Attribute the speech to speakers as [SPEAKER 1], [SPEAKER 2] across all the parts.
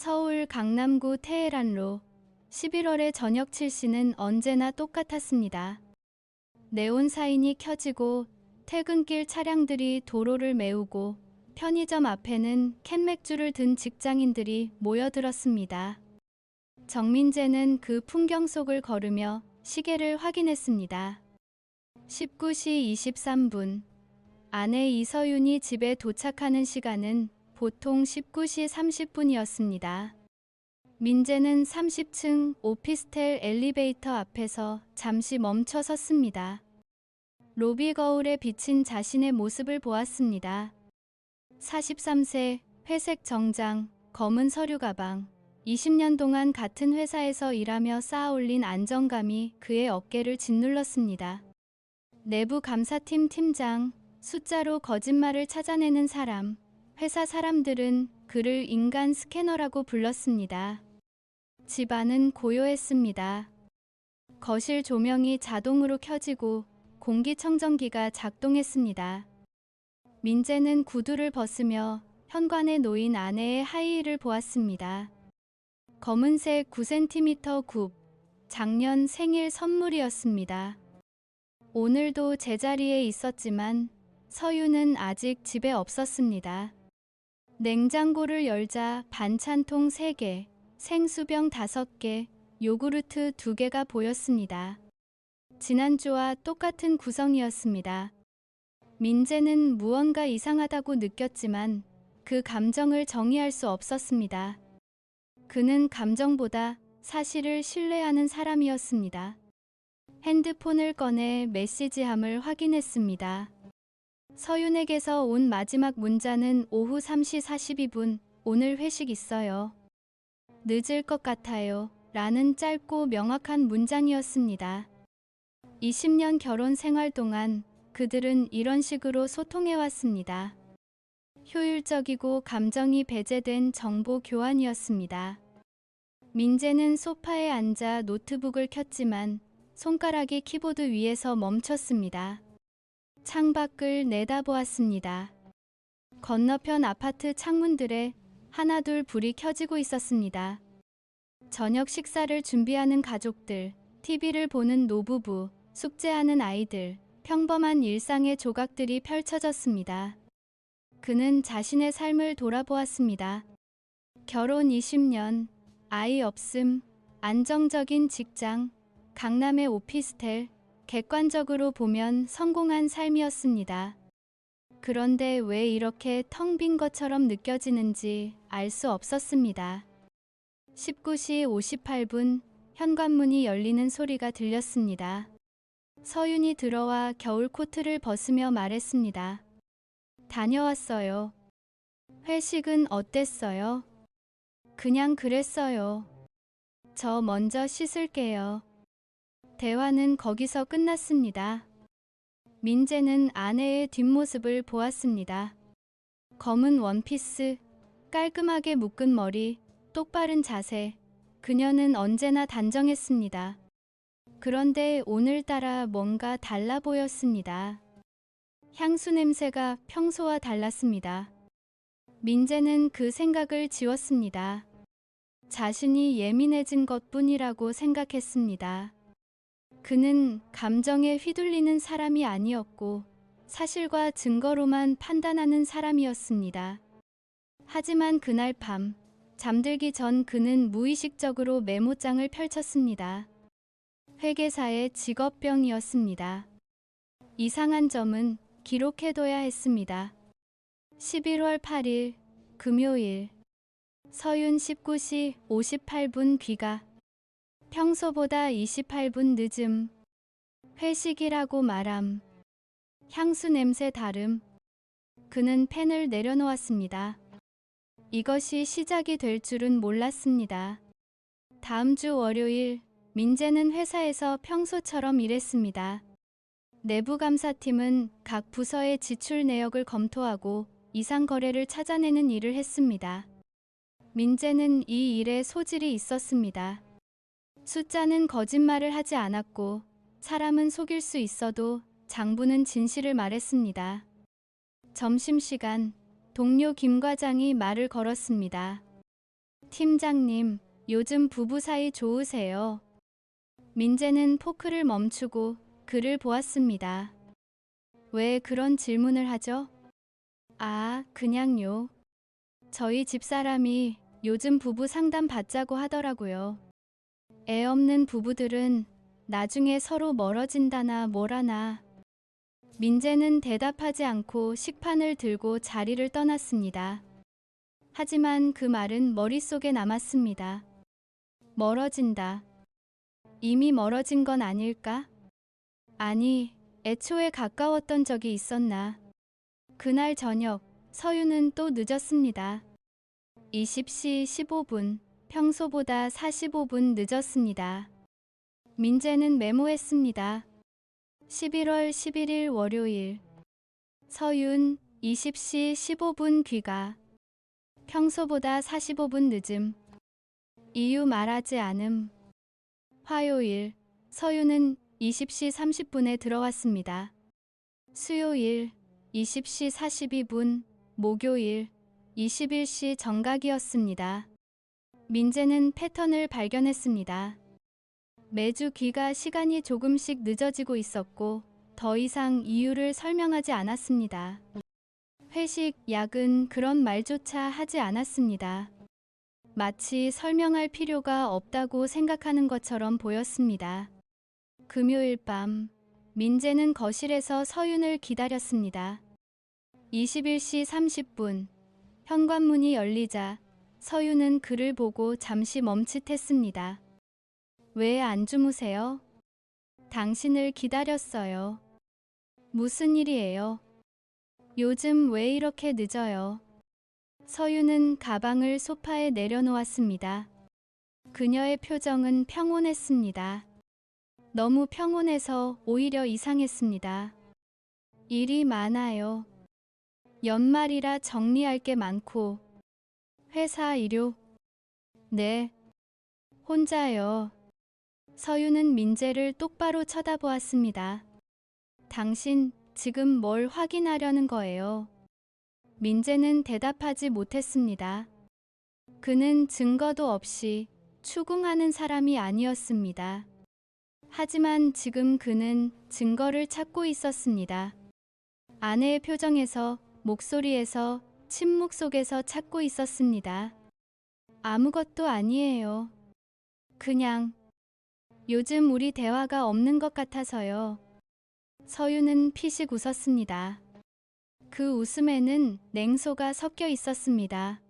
[SPEAKER 1] 서울 강남구 테헤란로 11월의 저녁 7시는 언제나 똑같았습니다. 네온 사인이 켜지고 퇴근길 차량들이 도로를 메우고 편의점 앞에는 캔맥주를 든 직장인들이 모여들었습니다. 정민재는 그 풍경 속을 걸으며 시계를 확인했습니다. 19시 23분. 아내 이서윤이 집에 도착하는 시간은 보통 19시 30분이었습니다. 민재는 30층 오피스텔 엘리베이터 앞에서 잠시 멈춰 섰습니다. 로비 거울에 비친 자신의 모습을 보았습니다. 43세, 회색 정장, 검은 서류 가방. 20년 동안 같은 회사에서 일하며 쌓아올린 안정감이 그의 어깨를 짓눌렀습니다. 내부 감사팀 팀장, 숫자로 거짓말을 찾아내는 사람. 회사 사람들은 그를 인간 스캐너라고 불렀습니다. 집안은 고요했습니다. 거실 조명이 자동으로 켜지고 공기청정기가 작동했습니다. 민재는 구두를 벗으며 현관에 놓인 아내의 하이힐을 보았습니다. 검은색 9cm 굽, 작년 생일 선물이었습니다. 오늘도 제자리에 있었지만 서윤은 아직 집에 없었습니다. 냉장고를 열자 반찬통 3개, 생수병 5개, 요구르트 2개가 보였습니다. 지난주와 똑같은 구성이었습니다. 민재는 무언가 이상하다고 느꼈지만 그 감정을 정의할 수 없었습니다. 그는 감정보다 사실을 신뢰하는 사람이었습니다. 핸드폰을 꺼내 메시지함을 확인했습니다. 서윤에게서 온 마지막 문자는 오후 3시 42분, 오늘 회식 있어요. 늦을 것 같아요. 라는 짧고 명확한 문장이었습니다. 20년 결혼 생활 동안 그들은 이런 식으로 소통해왔습니다. 효율적이고 감정이 배제된 정보 교환이었습니다. 민재는 소파에 앉아 노트북을 켰지만 손가락이 키보드 위에서 멈췄습니다. 창밖을 내다보았습니다. 건너편 아파트 창문들에 하나둘 불이 켜지고 있었습니다. 저녁 식사를 준비하는 가족들, TV를 보는 노부부, 숙제하는 아이들, 평범한 일상의 조각들이 펼쳐졌습니다. 그는 자신의 삶을 돌아보았습니다. 결혼 20년, 아이 없음, 안정적인 직장, 강남의 오피스텔, 객관적으로 보면 성공한 삶이었습니다. 그런데 왜 이렇게 텅 빈 것처럼 느껴지는지 알 수 없었습니다. 19시 58분, 현관문이 열리는 소리가 들렸습니다. 서윤이 들어와 겨울 코트를 벗으며 말했습니다. 다녀왔어요. 회식은 어땠어요? 그냥 그랬어요. 저 먼저 씻을게요. 대화는 거기서 끝났습니다. 민재는 아내의 뒷모습을 보았습니다. 검은 원피스, 깔끔하게 묶은 머리, 똑바른 자세. 그녀는 언제나 단정했습니다. 그런데 오늘따라 뭔가 달라 보였습니다. 향수 냄새가 평소와 달랐습니다. 민재는 그 생각을 지웠습니다. 자신이 예민해진 것뿐이라고 생각했습니다. 그는 감정에 휘둘리는 사람이 아니었고 사실과 증거로만 판단하는 사람이었습니다. 하지만 그날 밤, 잠들기 전 그는 무의식적으로 메모장을 펼쳤습니다. 회계사의 직업병이었습니다. 이상한 점은 기록해둬야 했습니다. 11월 8일 금요일 서윤 19시 58분 귀가 평소보다 28분 늦음. 회식이라고 말함. 향수 냄새 다름. 그는 펜을 내려놓았습니다. 이것이 시작이 될 줄은 몰랐습니다. 다음 주 월요일 민재는 회사에서 평소처럼 일했습니다. 내부 감사팀은 각 부서의 지출 내역을 검토하고 이상 거래를 찾아내는 일을 했습니다. 민재는 이 일에 소질이 있었습니다. 숫자는 거짓말을 하지 않았고 사람은 속일 수 있어도 장부는 진실을 말했습니다. 점심시간 동료 김 과장이 말을 걸었습니다. 팀장님, 요즘 부부 사이 좋으세요? 민재는 포크를 멈추고 그를 보았습니다. 왜 그런 질문을 하죠? 아, 그냥요. 저희 집사람이 요즘 부부 상담 받자고 하더라고요. 애 없는 부부들은 나중에 서로 멀어진다나 뭐라나. 민재는 대답하지 않고 식판을 들고 자리를 떠났습니다. 하지만 그 말은 머릿속에 남았습니다. 멀어진다. 이미 멀어진 건 아닐까? 아니, 애초에 가까웠던 적이 있었나? 그날 저녁, 서유는 또 늦었습니다. 20시 15분, 평소보다 45분 늦었습니다. 민재는 메모했습니다. 11월 11일 월요일. 서윤, 20시 15분 귀가. 평소보다 45분 늦음. 이유 말하지 않음. 화요일, 서윤은 20시 30분에 들어왔습니다. 수요일, 20시 42분, 목요일, 21시 정각이었습니다. 민재는 패턴을 발견했습니다. 매주 귀가 시간이 조금씩 늦어지고 있었고 더 이상 이유를 설명하지 않았습니다. 회식, 야근 그런 말조차 하지 않았습니다. 마치 설명할 필요가 없다고 생각하는 것처럼 보였습니다. 금요일 밤, 민재는 거실에서 서윤을 기다렸습니다. 21시 30분, 현관문이 열리자 서윤은 그를 보고 잠시 멈칫했습니다. 왜 안 주무세요? 당신을 기다렸어요. 무슨 일이에요? 요즘 왜 이렇게 늦어요? 서윤은 가방을 소파에 내려놓았습니다. 그녀의 표정은 평온했습니다. 너무 평온해서 오히려 이상했습니다. 일이 많아요. 연말이라 정리할 게 많고. 회사 일요? 네. 혼자요. 서윤은 민재를 똑바로 쳐다보았습니다. 당신 지금 뭘 확인하려는 거예요? 민재는 대답하지 못했습니다. 그는 증거도 없이 추궁하는 사람이 아니었습니다. 하지만 지금 그는 증거를 찾고 있었습니다. 아내의 표정에서, 목소리에서, 침묵 속에서 찾고 있었습니다. 아무것도 아니에요. 그냥 요즘 우리 대화가 없는 것 같아서요. 서윤은 피식 웃었습니다. 그 웃음에는 냉소가 섞여 있었습니다.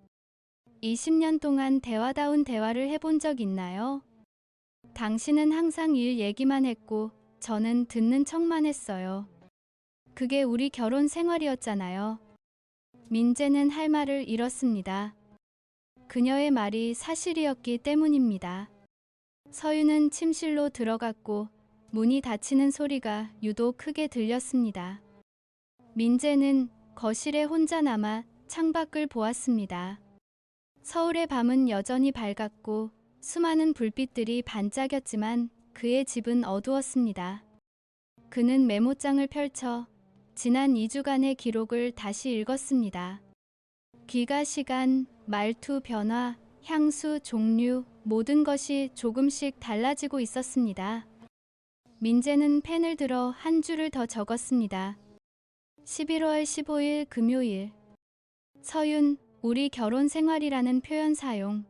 [SPEAKER 1] 20년 동안 대화다운 대화를 해본 적 있나요? 당신은 항상 일 얘기만 했고 저는 듣는 척만 했어요. 그게 우리 결혼 생활이었잖아요. 민재는 할 말을 잃었습니다. 그녀의 말이 사실이었기 때문입니다. 서윤은 침실로 들어갔고 문이 닫히는 소리가 유독 크게 들렸습니다. 민재는 거실에 혼자 남아 창밖을 보았습니다. 서울의 밤은 여전히 밝았고 수많은 불빛들이 반짝였지만 그의 집은 어두웠습니다. 그는 메모장을 펼쳐 지난 2주간의 기록을 다시 읽었습니다. 귀가 시간, 말투 변화, 향수 종류, 모든 것이 조금씩 달라지고 있었습니다. 민재는 펜을 들어 한 줄을 더 적었습니다. 11월 15일 금요일. 서윤, 우리 결혼 생활이라는 표현 사용.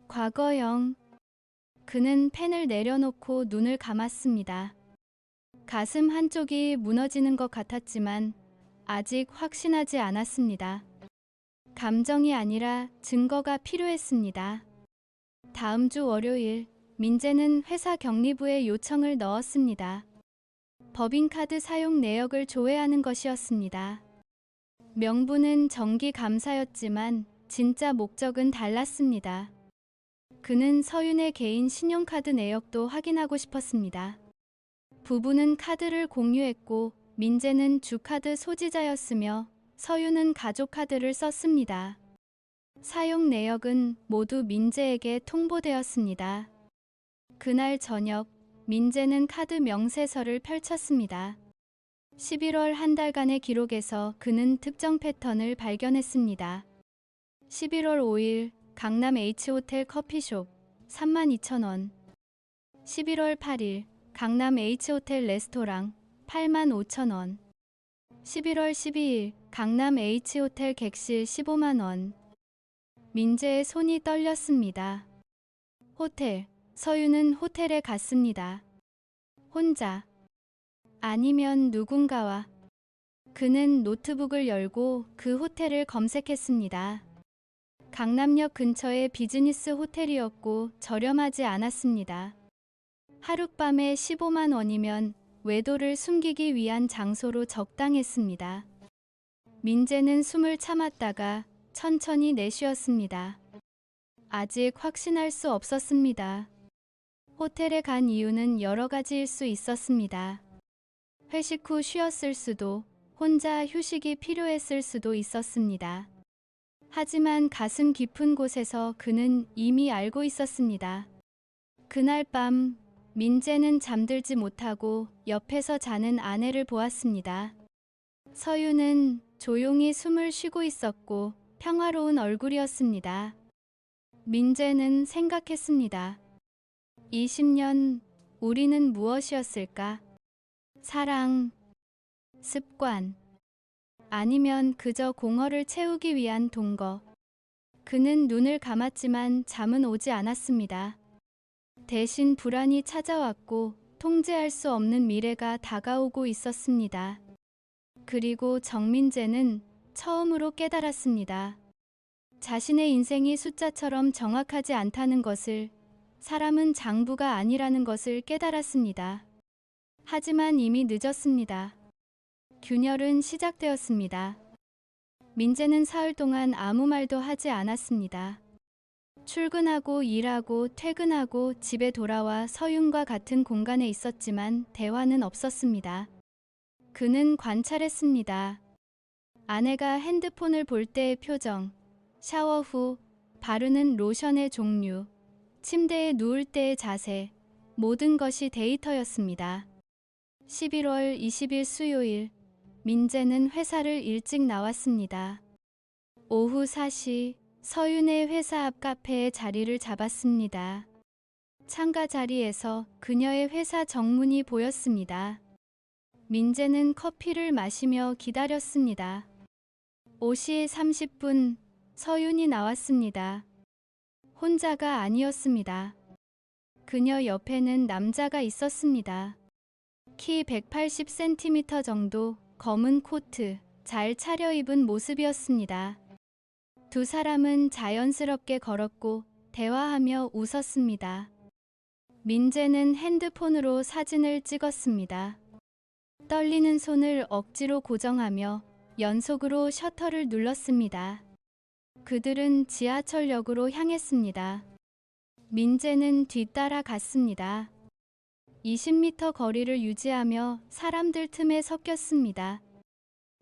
[SPEAKER 1] 과거형. 그는 펜을 내려놓고 눈을 감았습니다. 가슴 한쪽이 무너지는 것 같았지만 아직 확신하지 않았습니다. 감정이 아니라 증거가 필요했습니다. 다음 주 월요일, 민재는 회사 격리부에 요청을 넣었습니다. 법인카드 사용 내역을 조회하는 것이었습니다. 명분은 정기감사였지만 진짜 목적은 달랐습니다. 그는 서윤의 개인 신용카드 내역도 확인하고 싶었습니다. 부부는 카드를 공유했고 민재는 주카드 소지자였으며 서윤은 가족카드를 썼습니다. 사용 내역은 모두 민재에게 통보되었습니다. 그날 저녁, 민재는 카드 명세서를 펼쳤습니다. 11월 한 달간의 기록에서 그는 특정 패턴을 발견했습니다. 11월 5일, 강남 H호텔 커피숍 32,000원. 11월 8일 강남 H호텔 레스토랑 85,000원. 11월 12일 강남 H호텔 객실 15만원. 민재의 손이 떨렸습니다. 호텔. 서윤은 호텔에 갔습니다. 혼자. 아니면 누군가와. 그는 노트북을 열고 그 호텔을 검색했습니다. 강남역 근처의 비즈니스 호텔이었고 저렴하지 않았습니다. 하룻밤에 15만 원이면 외도를 숨기기 위한 장소로 적당했습니다. 민재는 숨을 참았다가 천천히 내쉬었습니다. 아직 확신할 수 없었습니다. 호텔에 간 이유는 여러 가지일 수 있었습니다. 회식 후 쉬었을 수도, 혼자 휴식이 필요했을 수도 있었습니다. 하지만 가슴 깊은 곳에서 그는 이미 알고 있었습니다. 그날 밤 민재는 잠들지 못하고 옆에서 자는 아내를 보았습니다. 서윤은 조용히 숨을 쉬고 있었고 평화로운 얼굴이었습니다. 민재는 생각했습니다. 20년 우리는 무엇이었을까? 사랑, 습관, 아니면 그저 공허를 채우기 위한 동거. 그는 눈을 감았지만 잠은 오지 않았습니다. 대신 불안이 찾아왔고 통제할 수 없는 미래가 다가오고 있었습니다. 그리고 정민재는 처음으로 깨달았습니다. 자신의 인생이 숫자처럼 정확하지 않다는 것을, 사람은 장부가 아니라는 것을 깨달았습니다. 하지만 이미 늦었습니다. 균열은 시작되었습니다. 민재는 사흘 동안 아무 말도 하지 않았습니다. 출근하고 일하고 퇴근하고 집에 돌아와 서윤과 같은 공간에 있었지만 대화는 없었습니다. 그는 관찰했습니다. 아내가 핸드폰을 볼 때의 표정, 샤워 후 바르는 로션의 종류, 침대에 누울 때의 자세, 모든 것이 데이터였습니다. 11월 20일 수요일, 민재는 회사를 일찍 나왔습니다. 오후 4시, 서윤의 회사 앞 카페에 자리를 잡았습니다. 창가 자리에서 그녀의 회사 정문이 보였습니다. 민재는 커피를 마시며 기다렸습니다. 5시 30분, 서윤이 나왔습니다. 혼자가 아니었습니다. 그녀 옆에는 남자가 있었습니다. 키 180cm 정도, 검은 코트, 잘 차려입은 모습이었습니다. 두 사람은 자연스럽게 걸었고 대화하며 웃었습니다. 민재는 핸드폰으로 사진을 찍었습니다. 떨리는 손을 억지로 고정하며 연속으로 셔터를 눌렀습니다. 그들은 지하철역으로 향했습니다. 민재는 뒤따라 갔습니다. 20m 거리를 유지하며 사람들 틈에 섞였습니다.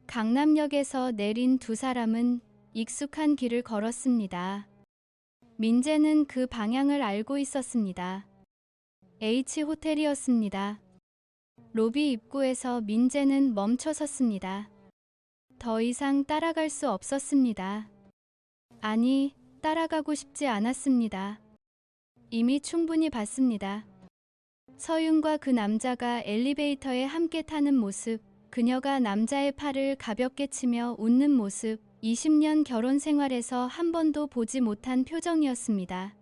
[SPEAKER 1] 강남역에서 내린 두 사람은 익숙한 길을 걸었습니다. 민재는 그 방향을 알고 있었습니다. H호텔이었습니다. 로비 입구에서 민재는 멈춰 섰습니다. 더 이상 따라갈 수 없었습니다. 아니, 따라가고 싶지 않았습니다. 이미 충분히 봤습니다. 서윤과 그 남자가 엘리베이터에 함께 타는 모습, 그녀가 남자의 팔을 가볍게 치며 웃는 모습, 20년 결혼 생활에서 한 번도 보지 못한 표정이었습니다.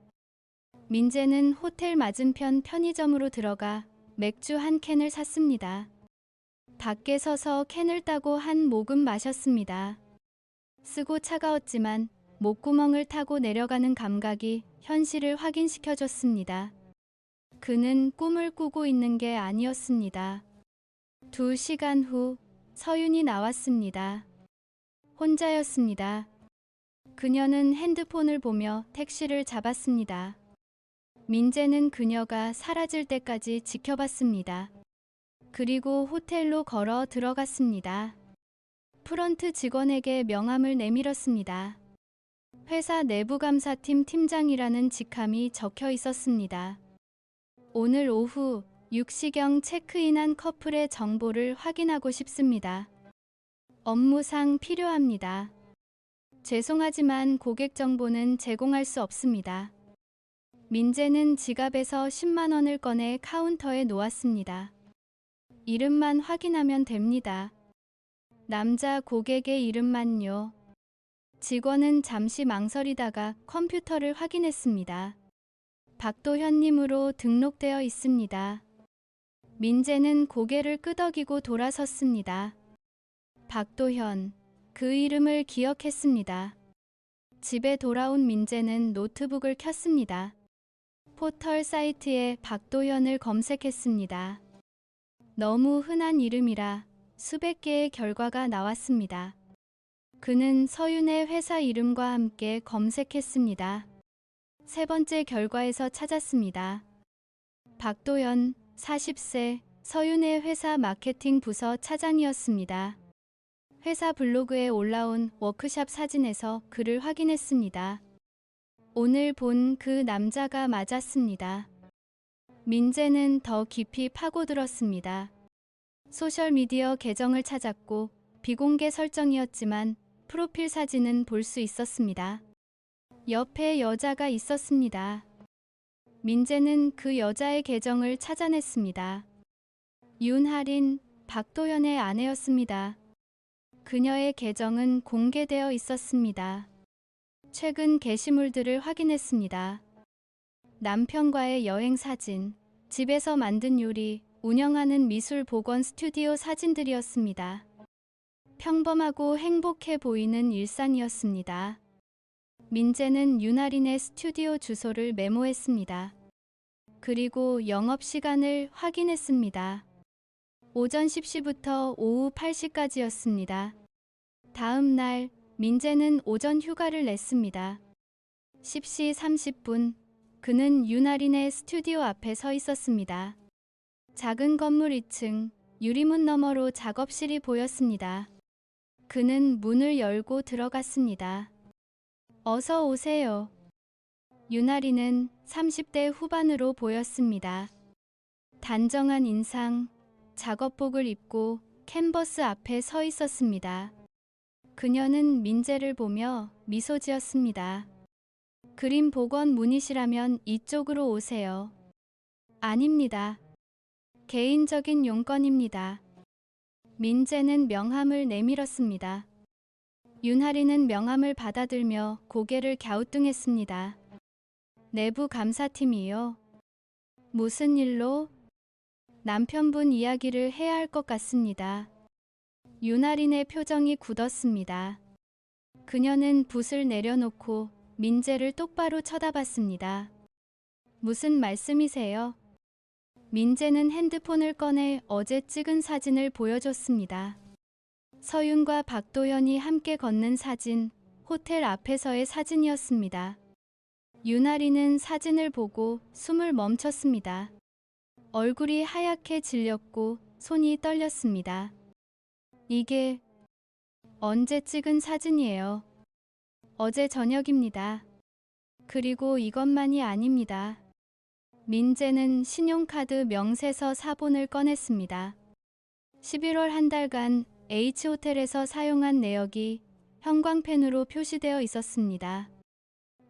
[SPEAKER 1] 민재는 호텔 맞은편 편의점으로 들어가 맥주 한 캔을 샀습니다. 밖에 서서 캔을 따고 한 모금 마셨습니다. 쓰고 차가웠지만 목구멍을 타고 내려가는 감각이 현실을 확인시켜줬습니다. 그는 꿈을 꾸고 있는 게 아니었습니다. 2시간 후 서윤이 나왔습니다. 혼자였습니다. 그녀는 핸드폰을 보며 택시를 잡았습니다. 민재는 그녀가 사라질 때까지 지켜봤습니다. 그리고 호텔로 걸어 들어갔습니다. 프런트 직원에게 명함을 내밀었습니다. 회사 내부감사팀 팀장이라는 직함이 적혀 있었습니다. 오늘 오후 6시경 체크인한 커플의 정보를 확인하고 싶습니다. 업무상 필요합니다. 죄송하지만 고객 정보는 제공할 수 없습니다. 민재는 지갑에서 10만 원을 꺼내 카운터에 놓았습니다. 이름만 확인하면 됩니다. 남자 고객의 이름만요. 직원은 잠시 망설이다가 컴퓨터를 확인했습니다. 박도현님으로 등록되어 있습니다. 민재는 고개를 끄덕이고 돌아섰습니다. 박도현, 그 이름을 기억했습니다. 집에 돌아온 민재는 노트북을 켰습니다. 포털 사이트에 박도현을 검색했습니다. 너무 흔한 이름이라 수백 개의 결과가 나왔습니다. 그는 서윤의 회사 이름과 함께 검색했습니다. 세 번째 결과에서 찾았습니다. 박도현, 40세, 서윤의 회사 마케팅 부서 차장이었습니다. 회사 블로그에 올라온 워크샵 사진에서 그를 확인했습니다. 오늘 본 그 남자가 맞았습니다. 민재는 더 깊이 파고들었습니다. 소셜미디어 계정을 찾았고 비공개 설정이었지만 프로필 사진은 볼 수 있었습니다. 옆에 여자가 있었습니다. 민재는 그 여자의 계정을 찾아냈습니다. 윤하린, 박도현의 아내였습니다. 그녀의 계정은 공개되어 있었습니다. 최근 게시물들을 확인했습니다. 남편과의 여행 사진, 집에서 만든 요리, 운영하는 미술 복원 스튜디오 사진들이었습니다. 평범하고 행복해 보이는 일상이었습니다. 민재는 윤아린의 스튜디오 주소를 메모했습니다. 그리고 영업시간을 확인했습니다. 오전 10시부터 오후 8시까지였습니다. 다음 날 민재는 오전 휴가를 냈습니다. 10시 30분 그는 윤아린의 스튜디오 앞에 서 있었습니다. 작은 건물 2층 유리문 너머로 작업실이 보였습니다. 그는 문을 열고 들어갔습니다. 어서 오세요. 윤아린은 30대 후반으로 보였습니다. 단정한 인상, 작업복을 입고 캔버스 앞에 서 있었습니다. 그녀는 민재를 보며 미소 지었습니다. 그림 복원 문의시라면 이쪽으로 오세요. 아닙니다. 개인적인 용건입니다. 민재는 명함을 내밀었습니다. 윤하리는 명함을 받아들며 고개를 갸우뚱했습니다. 내부 감사팀이요. 무슨 일로? 남편분 이야기를 해야 할 것 같습니다. 윤하린의 표정이 굳었습니다. 그녀는 붓을 내려놓고 민재를 똑바로 쳐다봤습니다. 무슨 말씀이세요? 민재는 핸드폰을 꺼내 어제 찍은 사진을 보여줬습니다. 서윤과 박도현이 함께 걷는 사진, 호텔 앞에서의 사진이었습니다. 윤아리는 사진을 보고 숨을 멈췄습니다. 얼굴이 하얗게 질렸고 손이 떨렸습니다. 이게 언제 찍은 사진이에요? 어제 저녁입니다. 그리고 이것만이 아닙니다. 민재는 신용카드 명세서 사본을 꺼냈습니다. 11월 한 달간 H호텔에서 사용한 내역이 형광펜으로 표시되어 있었습니다.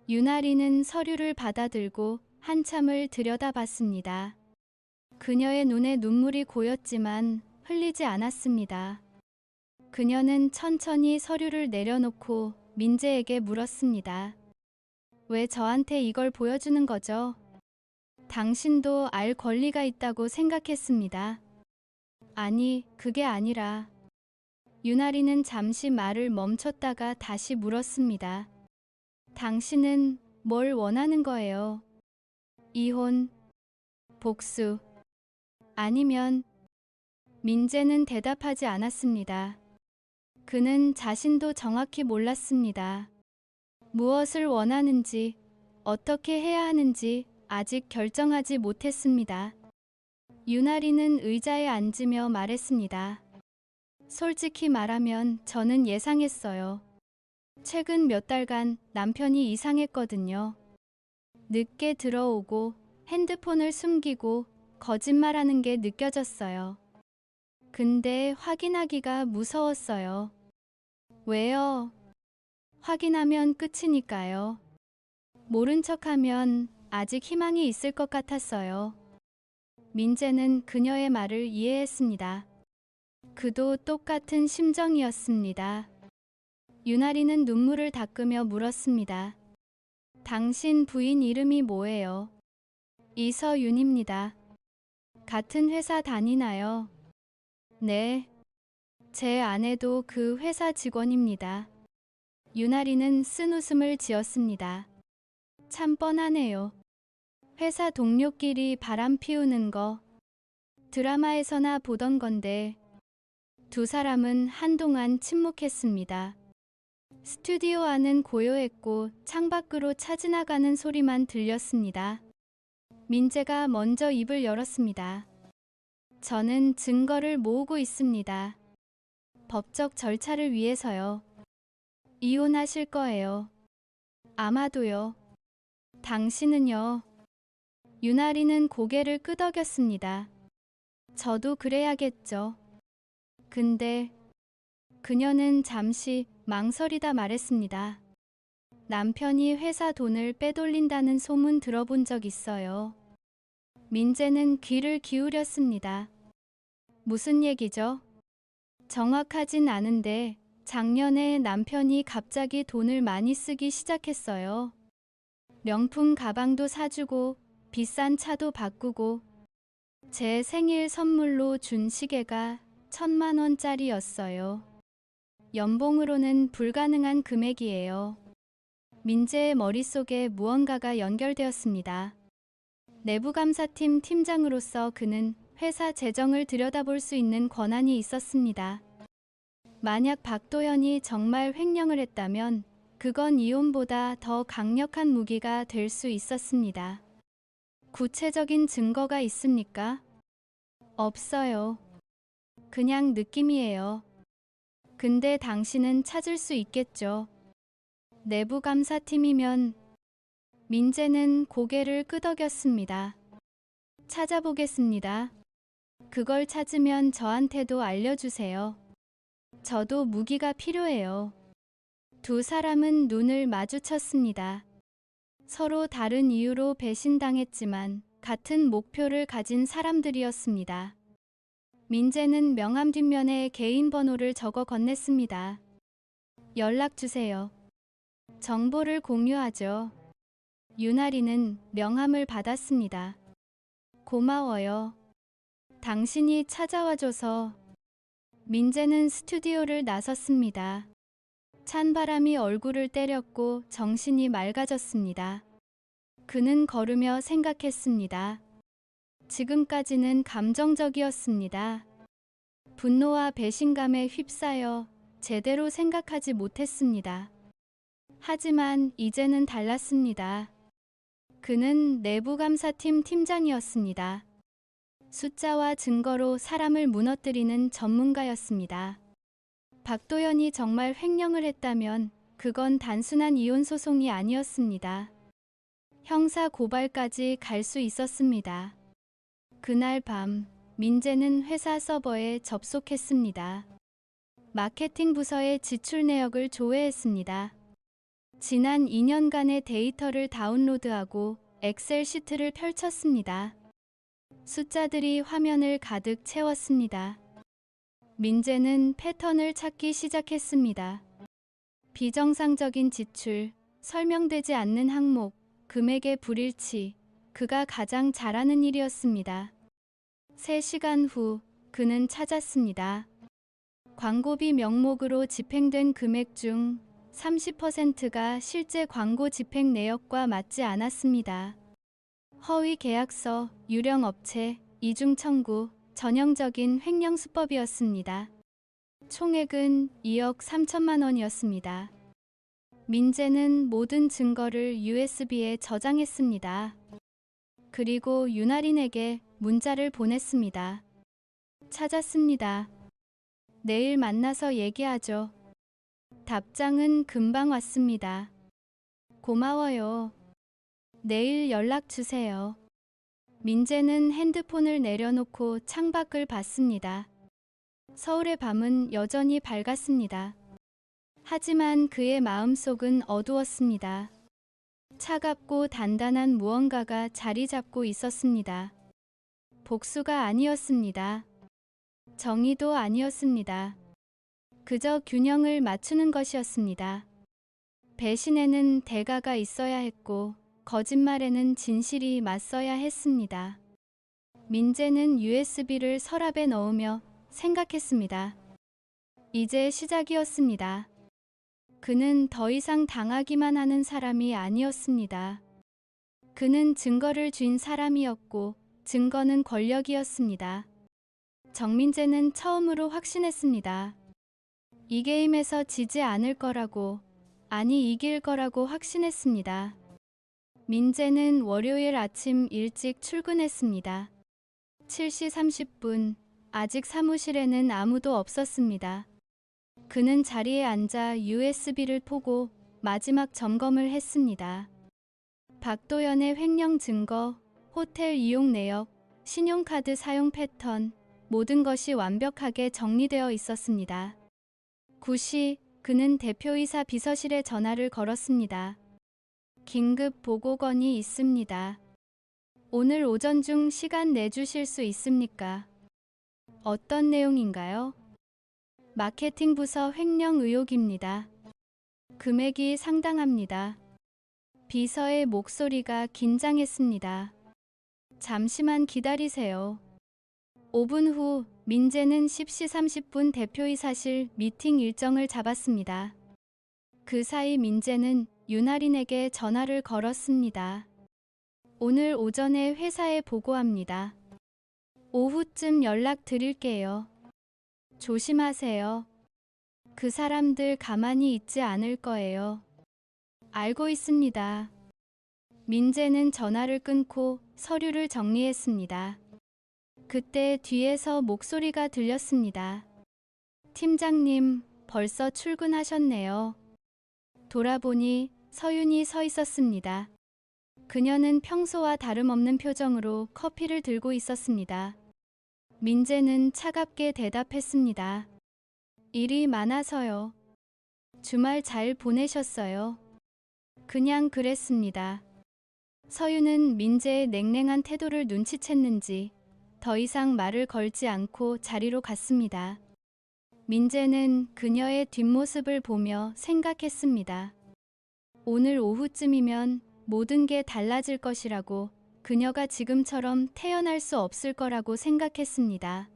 [SPEAKER 1] 윤아리는 서류를 받아들고 한참을 들여다봤습니다. 그녀의 눈에 눈물이 고였지만 흘리지 않았습니다. 그녀는 천천히 서류를 내려놓고 민재에게 물었습니다. 왜 저한테 이걸 보여주는 거죠? 당신도 알 권리가 있다고 생각했습니다. 아니, 그게 아니라. 윤아리는 잠시 말을 멈췄다가 다시 물었습니다. 당신은 뭘 원하는 거예요? 이혼, 복수, 아니면? 민재는 대답하지 않았습니다. 그는 자신도 정확히 몰랐습니다. 무엇을 원하는지, 어떻게 해야 하는지 아직 결정하지 못했습니다. 윤아리는 의자에 앉으며 말했습니다. 솔직히 말하면 저는 예상했어요. 최근 몇 달간 남편이 이상했거든요. 늦게 들어오고 핸드폰을 숨기고 거짓말하는 게 느껴졌어요. 근데 확인하기가 무서웠어요. 왜요? 확인하면 끝이니까요. 모른 척하면 아직 희망이 있을 것 같았어요. 민재는 그녀의 말을 이해했습니다. 그도 똑같은 심정이었습니다. 유나리는 눈물을 닦으며 물었습니다. 당신 부인 이름이 뭐예요? 이서윤입니다. 같은 회사 다니나요? 네. 제 아내도 그 회사 직원입니다. 유나리는 쓴웃음을 지었습니다. 참 뻔하네요. 회사 동료끼리 바람 피우는 거 드라마에서나 보던 건데. 두 사람은 한동안 침묵했습니다. 스튜디오 안은 고요했고 창밖으로 차 지나가는 소리만 들렸습니다. 민재가 먼저 입을 열었습니다. 저는 증거를 모으고 있습니다. 법적 절차를 위해서요. 이혼하실 거예요. 아마도요. 당신은요. 유나리는 고개를 끄덕였습니다. 저도 그래야겠죠. 근데 그녀는 잠시 망설이다 말했습니다. 남편이 회사 돈을 빼돌린다는 소문 들어본 적 있어요. 민재는 귀를 기울였습니다. 무슨 얘기죠? 정확하진 않은데 작년에 남편이 갑자기 돈을 많이 쓰기 시작했어요. 명품 가방도 사주고 비싼 차도 바꾸고 제 생일 선물로 준 시계가 1,000만 원짜리였어요. 연봉으로는 불가능한 금액이에요. 민재의 머릿속에 무언가가 연결되었습니다. 내부감사팀 팀장으로서 그는 회사 재정을 들여다볼 수 있는 권한이 있었습니다. 만약 박도현이 정말 횡령을 했다면 그건 이혼보다 더 강력한 무기가 될 수 있었습니다. 구체적인 증거가 있습니까? 없어요. 그냥 느낌이에요. 근데 당신은 찾을 수 있겠죠. 내부감사팀이면. 민재는 고개를 끄덕였습니다. 찾아보겠습니다. 그걸 찾으면 저한테도 알려주세요. 저도 무기가 필요해요. 두 사람은 눈을 마주쳤습니다. 서로 다른 이유로 배신당했지만 같은 목표를 가진 사람들이었습니다. 민재는 명함 뒷면에 개인 번호를 적어 건넸습니다. 연락 주세요. 정보를 공유하죠. 유나리는 명함을 받았습니다. 고마워요. 당신이 찾아와줘서. 민재는 스튜디오를 나섰습니다. 찬바람이 얼굴을 때렸고 정신이 맑아졌습니다. 그는 걸으며 생각했습니다. 지금까지는 감정적이었습니다. 분노와 배신감에 휩싸여 제대로 생각하지 못했습니다. 하지만 이제는 달랐습니다. 그는 내부감사팀 팀장이었습니다. 숫자와 증거로 사람을 무너뜨리는 전문가였습니다. 박도현이 정말 횡령을 했다면 그건 단순한 이혼 소송이 아니었습니다. 형사 고발까지 갈 수 있었습니다. 그날 밤 민재는 회사 서버에 접속했습니다. 마케팅 부서의 지출 내역을 조회했습니다. 지난 2년간의 데이터를 다운로드하고 엑셀 시트를 펼쳤습니다. 숫자들이 화면을 가득 채웠습니다. 민재는 패턴을 찾기 시작했습니다. 비정상적인 지출, 설명되지 않는 항목, 금액의 불일치, 그가 가장 잘하는 일이었습니다. 3시간 후 그는 찾았습니다. 광고비 명목으로 집행된 금액 중 30%가 실제 광고 집행 내역과 맞지 않았습니다. 허위 계약서, 유령 업체, 이중 청구, 전형적인 횡령 수법이었습니다. 총액은 2억 3천만 원이었습니다. 민재는 모든 증거를 USB에 저장했습니다. 그리고 유나린에게 문자를 보냈습니다. 찾았습니다. 내일 만나서 얘기하죠. 답장은 금방 왔습니다. 고마워요. 내일 연락 주세요. 민재는 핸드폰을 내려놓고 창밖을 봤습니다. 서울의 밤은 여전히 밝았습니다. 하지만 그의 마음속은 어두웠습니다. 차갑고 단단한 무언가가 자리 잡고 있었습니다. 복수가 아니었습니다. 정의도 아니었습니다. 그저 균형을 맞추는 것이었습니다. 배신에는 대가가 있어야 했고 거짓말에는 진실이 맞서야 했습니다. 민재는 USB를 서랍에 넣으며 생각했습니다. 이제 시작이었습니다. 그는 더 이상 당하기만 하는 사람이 아니었습니다. 그는 증거를 쥔 사람이었고 증거는 권력이었습니다. 정민재는 처음으로 확신했습니다. 이 게임에서 지지 않을 거라고, 아니 이길 거라고 확신했습니다. 민재는 월요일 아침 일찍 출근했습니다. 7시 30분, 아직 사무실에는 아무도 없었습니다. 그는 자리에 앉아 USB를 보고 마지막 점검을 했습니다. 박도연의 횡령 증거, 호텔 이용 내역, 신용카드 사용 패턴, 모든 것이 완벽하게 정리되어 있었습니다. 9시, 그는 대표이사 비서실에 전화를 걸었습니다. 긴급 보고건이 있습니다. 오늘 오전 중 시간 내주실 수 있습니까? 어떤 내용인가요? 마케팅 부서 횡령 의혹입니다. 금액이 상당합니다. 비서의 목소리가 긴장했습니다. 잠시만 기다리세요. 5분 후 민재는 10시 30분 대표이사실 미팅 일정을 잡았습니다. 그 사이 민재는 윤아린에게 전화를 걸었습니다. 오늘 오전에 회사에 보고합니다. 오후쯤 연락 드릴게요. 조심하세요. 그 사람들 가만히 있지 않을 거예요. 알고 있습니다. 민재는 전화를 끊고 서류를 정리했습니다. 그때 뒤에서 목소리가 들렸습니다. 팀장님, 벌써 출근하셨네요. 돌아보니 서윤이 서 있었습니다. 그녀는 평소와 다름없는 표정으로 커피를 들고 있었습니다. 민재는 차갑게 대답했습니다. 일이 많아서요. 주말 잘 보내셨어요? 그냥 그랬습니다. 서윤은 민재의 냉랭한 태도를 눈치챘는지 더 이상 말을 걸지 않고 자리로 갔습니다. 민재는 그녀의 뒷모습을 보며 생각했습니다. 오늘 오후쯤이면 모든 게 달라질 것이라고, 그녀가 지금처럼 태어날 수 없을 거라고 생각했습니다.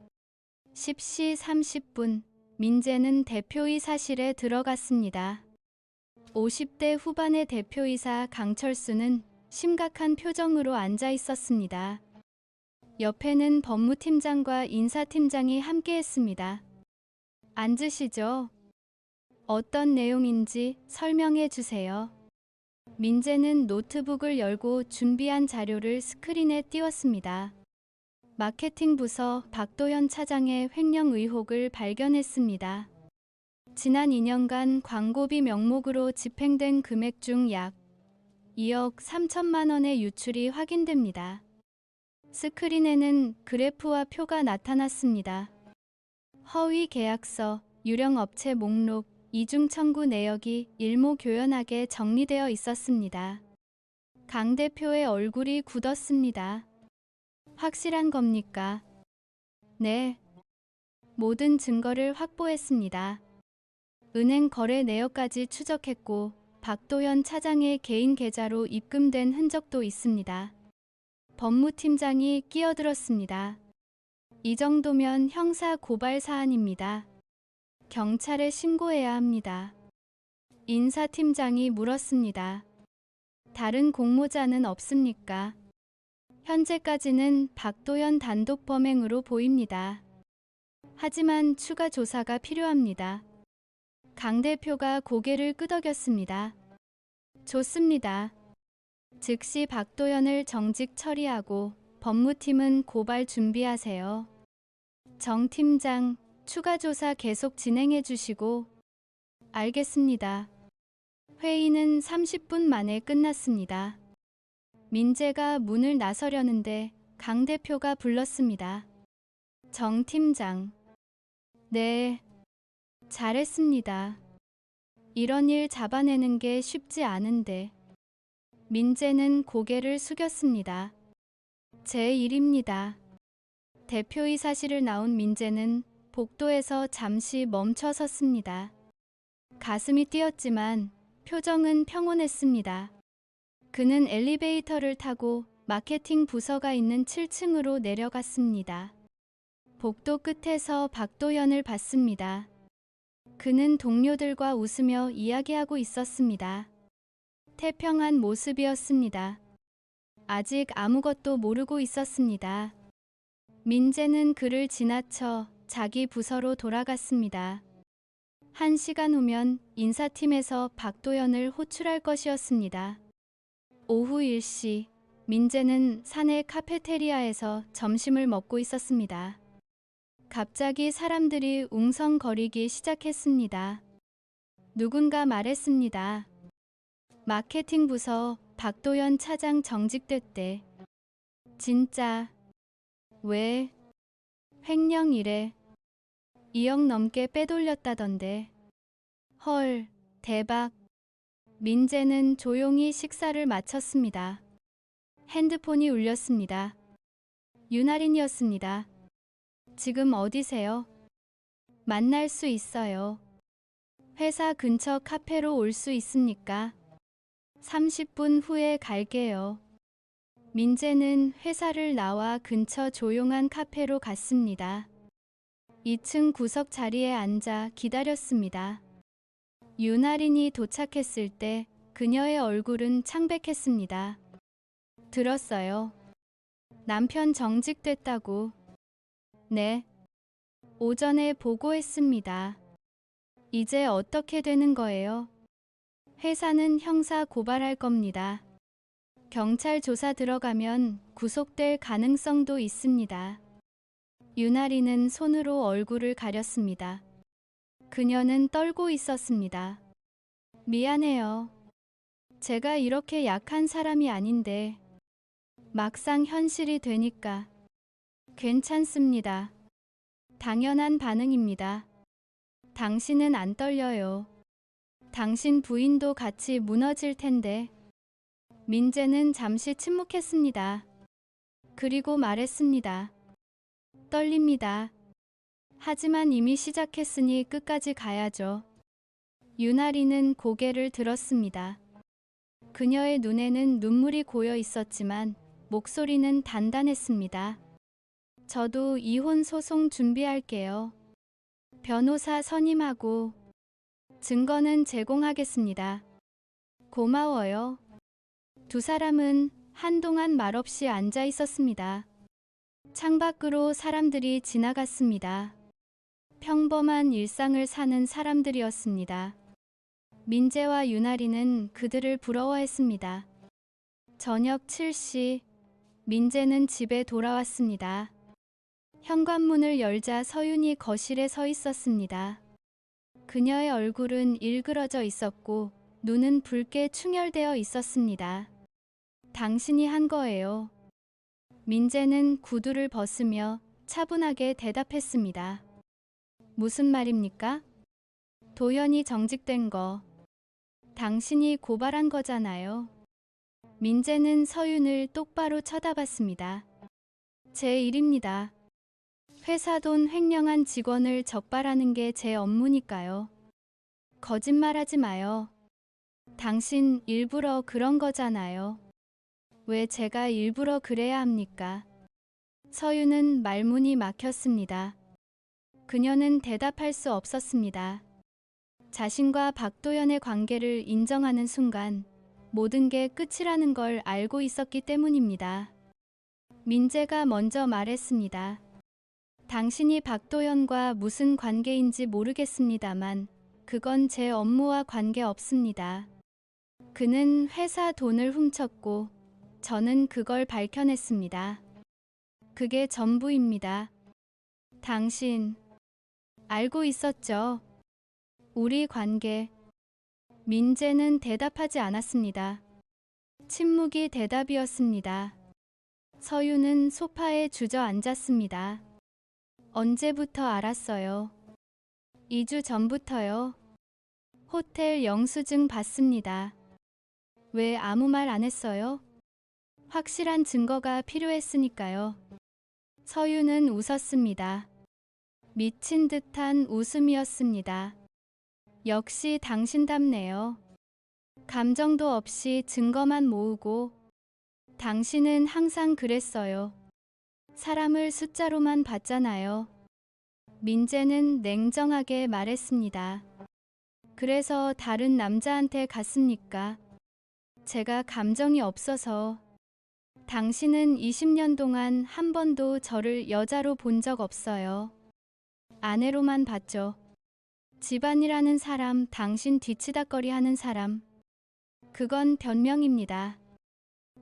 [SPEAKER 1] 10시 30분, 민재는 대표이사실에 들어갔습니다. 50대 후반의 대표이사 강철수는 심각한 표정으로 앉아 있었습니다. 옆에는 법무팀장과 인사팀장이 함께했습니다. 앉으시죠. 어떤 내용인지 설명해 주세요. 민재는 노트북을 열고 준비한 자료를 스크린에 띄웠습니다. 마케팅 부서 박도현 차장의 횡령 의혹을 발견했습니다. 지난 2년간 광고비 명목으로 집행된 금액 중 약 2억 3천만 원의 유출이 확인됩니다. 스크린에는 그래프와 표가 나타났습니다. 허위 계약서, 유령 업체 목록, 이중 청구 내역이 일목요연하게 정리되어 있었습니다. 강 대표의 얼굴이 굳었습니다. 확실한 겁니까? 네. 모든 증거를 확보했습니다. 은행 거래 내역까지 추적했고 박도현 차장의 개인 계좌로 입금된 흔적도 있습니다. 법무팀장이 끼어들었습니다. 이 정도면 형사 고발 사안입니다. 경찰에 신고해야 합니다. 인사팀장이 물었습니다. 다른 공모자는 없습니까? 현재까지는 박도현 단독 범행으로 보입니다. 하지만 추가 조사가 필요합니다. 강 대표가 고개를 끄덕였습니다. 좋습니다. 즉시 박도현을 정직 처리하고 법무팀은 고발 준비하세요. 정 팀장, 추가 조사 계속 진행해 주시고. 알겠습니다. 회의는 30분 만에 끝났습니다. 민재가 문을 나서려는데 강 대표가 불렀습니다. 정 팀장. 네, 잘했습니다. 이런 일 잡아내는 게 쉽지 않은데. 민재는 고개를 숙였습니다. 제 일입니다. 대표이사실을 나온 민재는 복도에서 잠시 멈춰 섰습니다. 가슴이 뛰었지만 표정은 평온했습니다. 그는 엘리베이터를 타고 마케팅 부서가 있는 7층으로 내려갔습니다. 복도 끝에서 박도현을 봤습니다. 그는 동료들과 웃으며 이야기하고 있었습니다. 태평한 모습이었습니다. 아직 아무것도 모르고 있었습니다. 민재는 그를 지나쳐 자기 부서로 돌아갔습니다. 1시간 후면 인사팀에서 박도연을 호출할 것이었습니다. 오후 1시, 민재는 사내 카페테리아에서 점심을 먹고 있었습니다. 갑자기 사람들이 웅성거리기 시작했습니다. 누군가 말했습니다. 마케팅 부서 박도연 차장 정직됐대. 진짜. 왜? 횡령이래. 2억 넘게 빼돌렸다던데. 헐, 대박. 민재는 조용히 식사를 마쳤습니다. 핸드폰이 울렸습니다. 윤아린이었습니다. 지금 어디세요? 만날 수 있어요. 회사 근처 카페로 올 수 있습니까? 30분 후에 갈게요. 민재는 회사를 나와 근처 조용한 카페로 갔습니다. 2층 구석 자리에 앉아 기다렸습니다. 윤아린이 도착했을 때 그녀의 얼굴은 창백했습니다. 들었어요. 남편 정직됐다고. 네. 오전에 보고했습니다. 이제 어떻게 되는 거예요? 회사는 형사 고발할 겁니다. 경찰 조사 들어가면 구속될 가능성도 있습니다. 윤아린은 손으로 얼굴을 가렸습니다. 그녀는 떨고 있었습니다. 미안해요. 제가 이렇게 약한 사람이 아닌데 막상 현실이 되니까. 괜찮습니다. 당연한 반응입니다. 당신은 안 떨려요. 당신 부인도 같이 무너질 텐데. 민재는 잠시 침묵했습니다. 그리고 말했습니다. 떨립니다. 하지만 이미 시작했으니 끝까지 가야죠. 윤아린은 고개를 들었습니다. 그녀의 눈에는 눈물이 고여 있었지만 목소리는 단단했습니다. 저도 이혼 소송 준비할게요. 변호사 선임하고 증거는 제공하겠습니다. 고마워요. 두 사람은 한동안 말없이 앉아 있었습니다. 창밖으로 사람들이 지나갔습니다. 평범한 일상을 사는 사람들이었습니다. 민재와 윤아린은 그들을 부러워했습니다. 저녁 7시, 민재는 집에 돌아왔습니다. 현관문을 열자 서윤이 거실에 서 있었습니다. 그녀의 얼굴은 일그러져 있었고 눈은 붉게 충혈되어 있었습니다. 당신이 한 거예요. 민재는 구두를 벗으며 차분하게 대답했습니다. 무슨 말입니까? 도현이 정직된 거. 당신이 고발한 거잖아요. 민재는 서윤을 똑바로 쳐다봤습니다. 제 일입니다. 회사 돈 횡령한 직원을 적발하는 게 제 업무니까요. 거짓말하지 마요. 당신 일부러 그런 거잖아요. 왜 제가 일부러 그래야 합니까? 서윤은 말문이 막혔습니다. 그녀는 대답할 수 없었습니다. 자신과 박도연의 관계를 인정하는 순간 모든 게 끝이라는 걸 알고 있었기 때문입니다. 민재가 먼저 말했습니다. 당신이 박도연과 무슨 관계인지 모르겠습니다만 그건 제 업무와 관계없습니다. 그는 회사 돈을 훔쳤고 저는 그걸 밝혀냈습니다. 그게 전부입니다. 당신 알고 있었죠? 우리 관계. 민재는 대답하지 않았습니다. 침묵이 대답이었습니다. 서윤은 소파에 주저앉았습니다. 언제부터 알았어요? 2주 전부터요. 호텔 영수증 받습니다. 왜 아무 말 안 했어요? 확실한 증거가 필요했으니까요. 서윤은 웃었습니다. 미친 듯한 웃음이었습니다. 역시 당신답네요. 감정도 없이 증거만 모으고. 당신은 항상 그랬어요. 사람을 숫자로만 봤잖아요. 민재는 냉정하게 말했습니다. 그래서 다른 남자한테 갔습니까? 제가 감정이 없어서. 당신은 20년 동안 한 번도 저를 여자로 본 적 없어요. 아내로만 봤죠. 집안이라는 사람, 당신 뒤치다꺼리 하는 사람. 그건 변명입니다.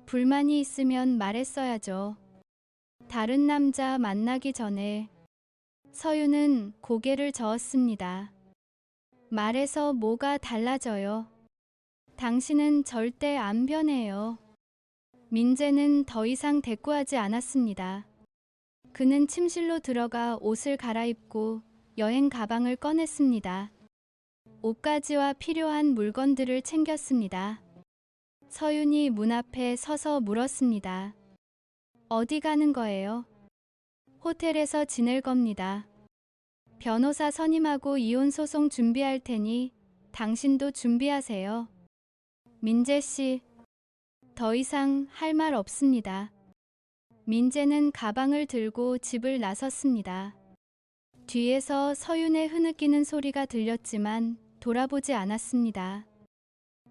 [SPEAKER 1] 불만이 있으면 말했어야죠. 다른 남자 만나기 전에. 서윤은 고개를 저었습니다. 말해서 뭐가 달라져요? 당신은 절대 안 변해요. 민재는 더 이상 대꾸하지 않았습니다. 그는 침실로 들어가 옷을 갈아입고 여행 가방을 꺼냈습니다. 옷가지와 필요한 물건들을 챙겼습니다. 서윤이 문 앞에 서서 물었습니다. 어디 가는 거예요? 호텔에서 지낼 겁니다. 변호사 선임하고 이혼 소송 준비할 테니 당신도 준비하세요. 민재 씨, 더 이상 할 말 없습니다. 민재는 가방을 들고 집을 나섰습니다. 뒤에서 서윤의 흐느끼는 소리가 들렸지만 돌아보지 않았습니다.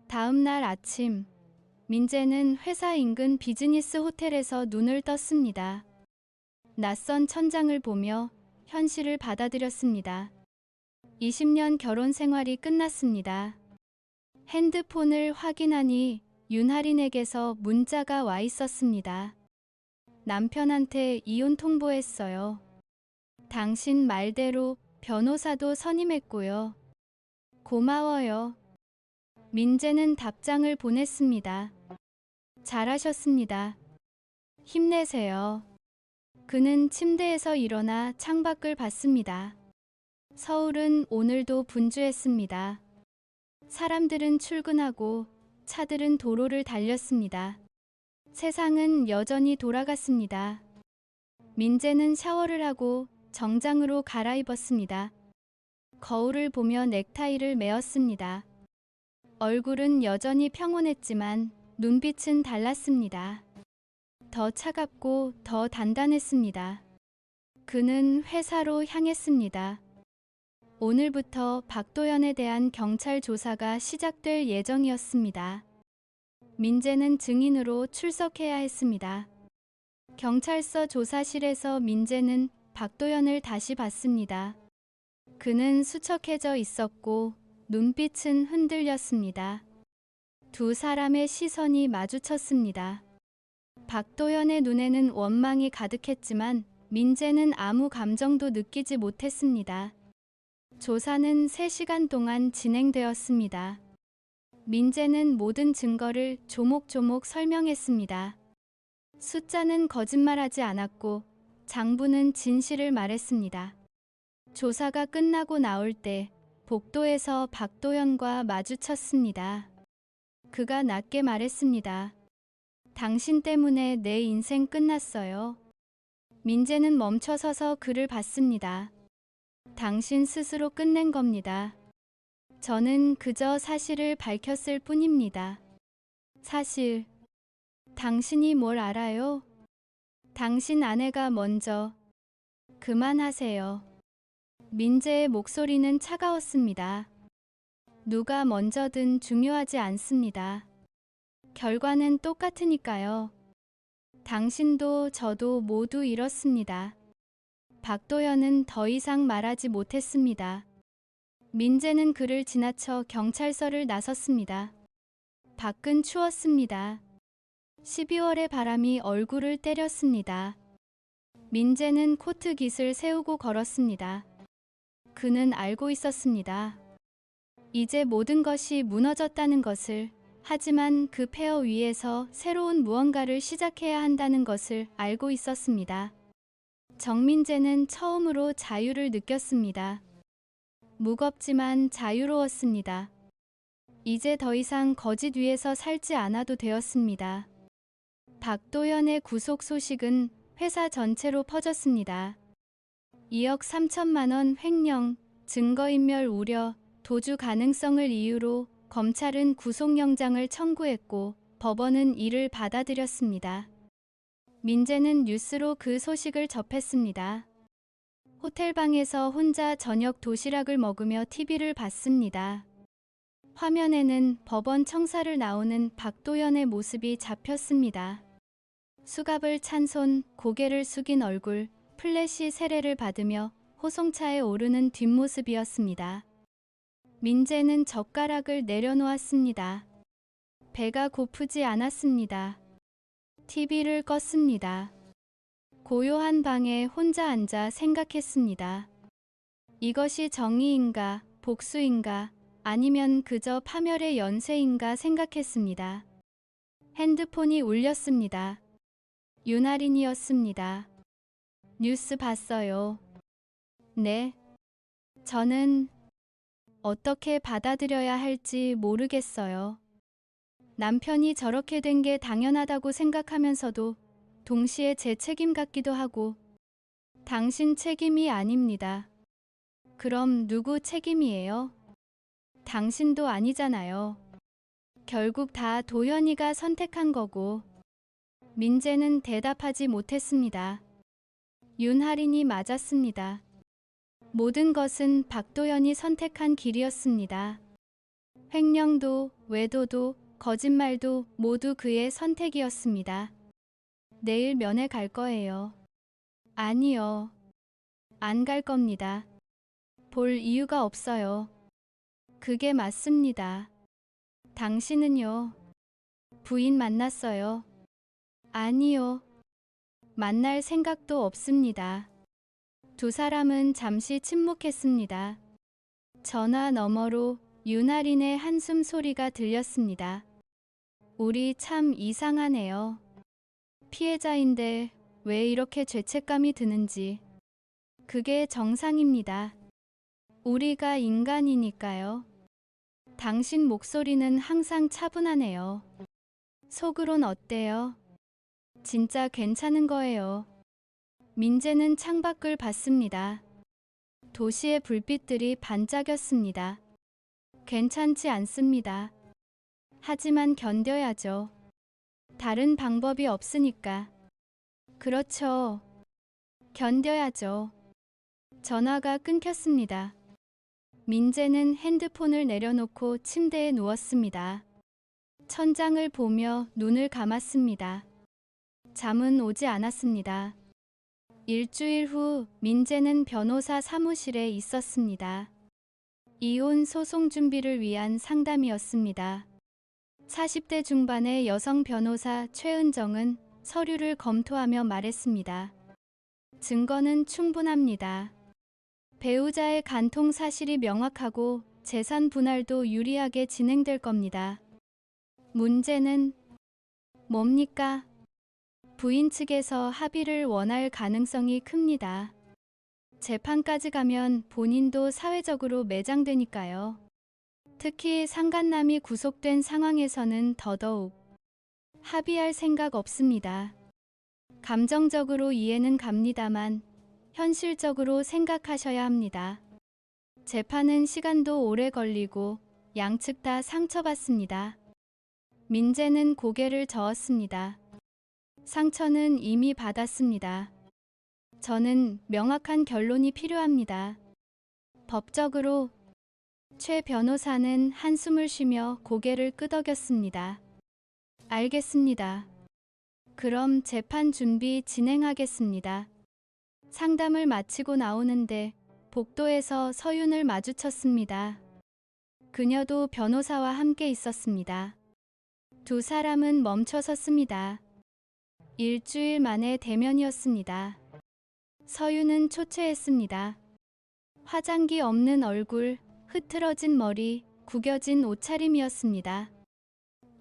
[SPEAKER 1] 다음 날 아침, 민재는 회사 인근 비즈니스 호텔에서 눈을 떴습니다. 낯선 천장을 보며 현실을 받아들였습니다. 20년 결혼 생활이 끝났습니다. 핸드폰을 확인하니 윤하린에게서 문자가 와 있었습니다. 남편한테 이혼 통보했어요. 당신 말대로 변호사도 선임했고요. 고마워요. 민재는 답장을 보냈습니다. 잘하셨습니다. 힘내세요. 그는 침대에서 일어나 창밖을 봤습니다. 서울은 오늘도 분주했습니다. 사람들은 출근하고 차들은 도로를 달렸습니다. 세상은 여전히 돌아갔습니다. 민재는 샤워를 하고 정장으로 갈아입었습니다. 거울을 보며 넥타이를 메었습니다. 얼굴은 여전히 평온했지만 눈빛은 달랐습니다. 더 차갑고 더 단단했습니다. 그는 회사로 향했습니다. 오늘부터 박도연에 대한 경찰 조사가 시작될 예정이었습니다. 민재는 증인으로 출석해야 했습니다. 경찰서 조사실에서 민재는 박도연을 다시 봤습니다. 그는 수척해져 있었고 눈빛은 흔들렸습니다. 두 사람의 시선이 마주쳤습니다. 박도연의 눈에는 원망이 가득했지만 민재는 아무 감정도 느끼지 못했습니다. 조사는 3시간 동안 진행되었습니다. 민재는 모든 증거를 조목조목 설명했습니다. 숫자는 거짓말하지 않았고 장부는 진실을 말했습니다. 조사가 끝나고 나올 때 복도에서 박도연과 마주쳤습니다. 그가 낮게 말했습니다. 당신 때문에 내 인생 끝났어요. 민재는 멈춰서서 그를 봤습니다. 당신 스스로 끝낸 겁니다. 저는 그저 사실을 밝혔을 뿐입니다. 사실. 당신이 뭘 알아요? 당신 아내가 먼저. 그만하세요. 민재의 목소리는 차가웠습니다. 누가 먼저든 중요하지 않습니다. 결과는 똑같으니까요. 당신도 저도 모두 잃었습니다. 박도연은 더 이상 말하지 못했습니다. 민재는 그를 지나쳐 경찰서를 나섰습니다. 밖은 추웠습니다. 12월의 바람이 얼굴을 때렸습니다. 민재는 코트 깃을 세우고 걸었습니다. 그는 알고 있었습니다. 이제 모든 것이 무너졌다는 것을, 하지만 그 폐허 위에서 새로운 무언가를 시작해야 한다는 것을 알고 있었습니다. 정민재는 처음으로 자유를 느꼈습니다. 무겁지만 자유로웠습니다. 이제 더 이상 거짓 위에서 살지 않아도 되었습니다. 박도연의 구속 소식은 회사 전체로 퍼졌습니다. 2억 3천만 원 횡령, 증거인멸 우려, 도주 가능성을 이유로 검찰은 구속영장을 청구했고 법원은 이를 받아들였습니다. 민재는 뉴스로 그 소식을 접했습니다. 호텔방에서 혼자 저녁 도시락을 먹으며 TV를 봤습니다. 화면에는 법원 청사를 나오는 박도연의 모습이 잡혔습니다. 수갑을 찬 손, 고개를 숙인 얼굴, 플래시 세례를 받으며 호송차에 오르는 뒷모습이었습니다. 민재는 젓가락을 내려놓았습니다. 배가 고프지 않았습니다. TV를 껐습니다. 고요한 방에 혼자 앉아 생각했습니다. 이것이 정의인가, 복수인가, 아니면 그저 파멸의 연쇄인가 생각했습니다. 핸드폰이 울렸습니다. 윤아린이었습니다. 뉴스 봤어요. 네. 저는 어떻게 받아들여야 할지 모르겠어요. 남편이 저렇게 된 게 당연하다고 생각하면서도 동시에 제 책임 같기도 하고, 당신 책임이 아닙니다. 그럼 누구 책임이에요? 당신도 아니잖아요. 결국 다 도연이가 선택한 거고. 민재는 대답하지 못했습니다. 윤하린이 맞았습니다. 모든 것은 박도연이 선택한 길이었습니다. 횡령도, 외도도, 거짓말도 모두 그의 선택이었습니다. 내일 면회 갈 거예요. 아니요. 안 갈 겁니다. 볼 이유가 없어요. 그게 맞습니다. 당신은요? 부인 만났어요? 아니요. 만날 생각도 없습니다. 두 사람은 잠시 침묵했습니다. 전화 너머로 윤아린의 한숨 소리가 들렸습니다. 우리 참 이상하네요. 피해자인데 왜 이렇게 죄책감이 드는지. 그게 정상입니다. 우리가 인간이니까요. 당신 목소리는 항상 차분하네요. 속으론 어때요? 진짜 괜찮은 거예요. 민재는 창밖을 봤습니다. 도시의 불빛들이 반짝였습니다. 괜찮지 않습니다. 하지만 견뎌야죠. 다른 방법이 없으니까. 그렇죠. 견뎌야죠. 전화가 끊겼습니다. 민재는 핸드폰을 내려놓고 침대에 누웠습니다. 천장을 보며 눈을 감았습니다. 잠은 오지 않았습니다. 일주일 후 민재는 변호사 사무실에 있었습니다. 이혼 소송 준비를 위한 상담이었습니다. 40대 중반의 여성 변호사 최은정은 서류를 검토하며 말했습니다. 증거는 충분합니다. 배우자의 간통 사실이 명확하고 재산 분할도 유리하게 진행될 겁니다. 문제는 뭡니까? 부인 측에서 합의를 원할 가능성이 큽니다. 재판까지 가면 본인도 사회적으로 매장되니까요. 특히 상간남이 구속된 상황에서는 더더욱. 합의할 생각 없습니다. 감정적으로 이해는 갑니다만 현실적으로 생각하셔야 합니다. 재판은 시간도 오래 걸리고 양측 다 상처받습니다. 민재는 고개를 저었습니다. 상처는 이미 받았습니다. 저는 명확한 결론이 필요합니다. 법적으로. 최 변호사는 한숨을 쉬며 고개를 끄덕였습니다. 알겠습니다. 그럼 재판 준비 진행하겠습니다. 상담을 마치고 나오는데 복도에서 서윤을 마주쳤습니다. 그녀도 변호사와 함께 있었습니다. 두 사람은 멈춰 섰습니다. 일주일 만의 대면이었습니다. 서윤은 초췌했습니다. 화장기 없는 얼굴, 흐트러진 머리, 구겨진 옷차림이었습니다.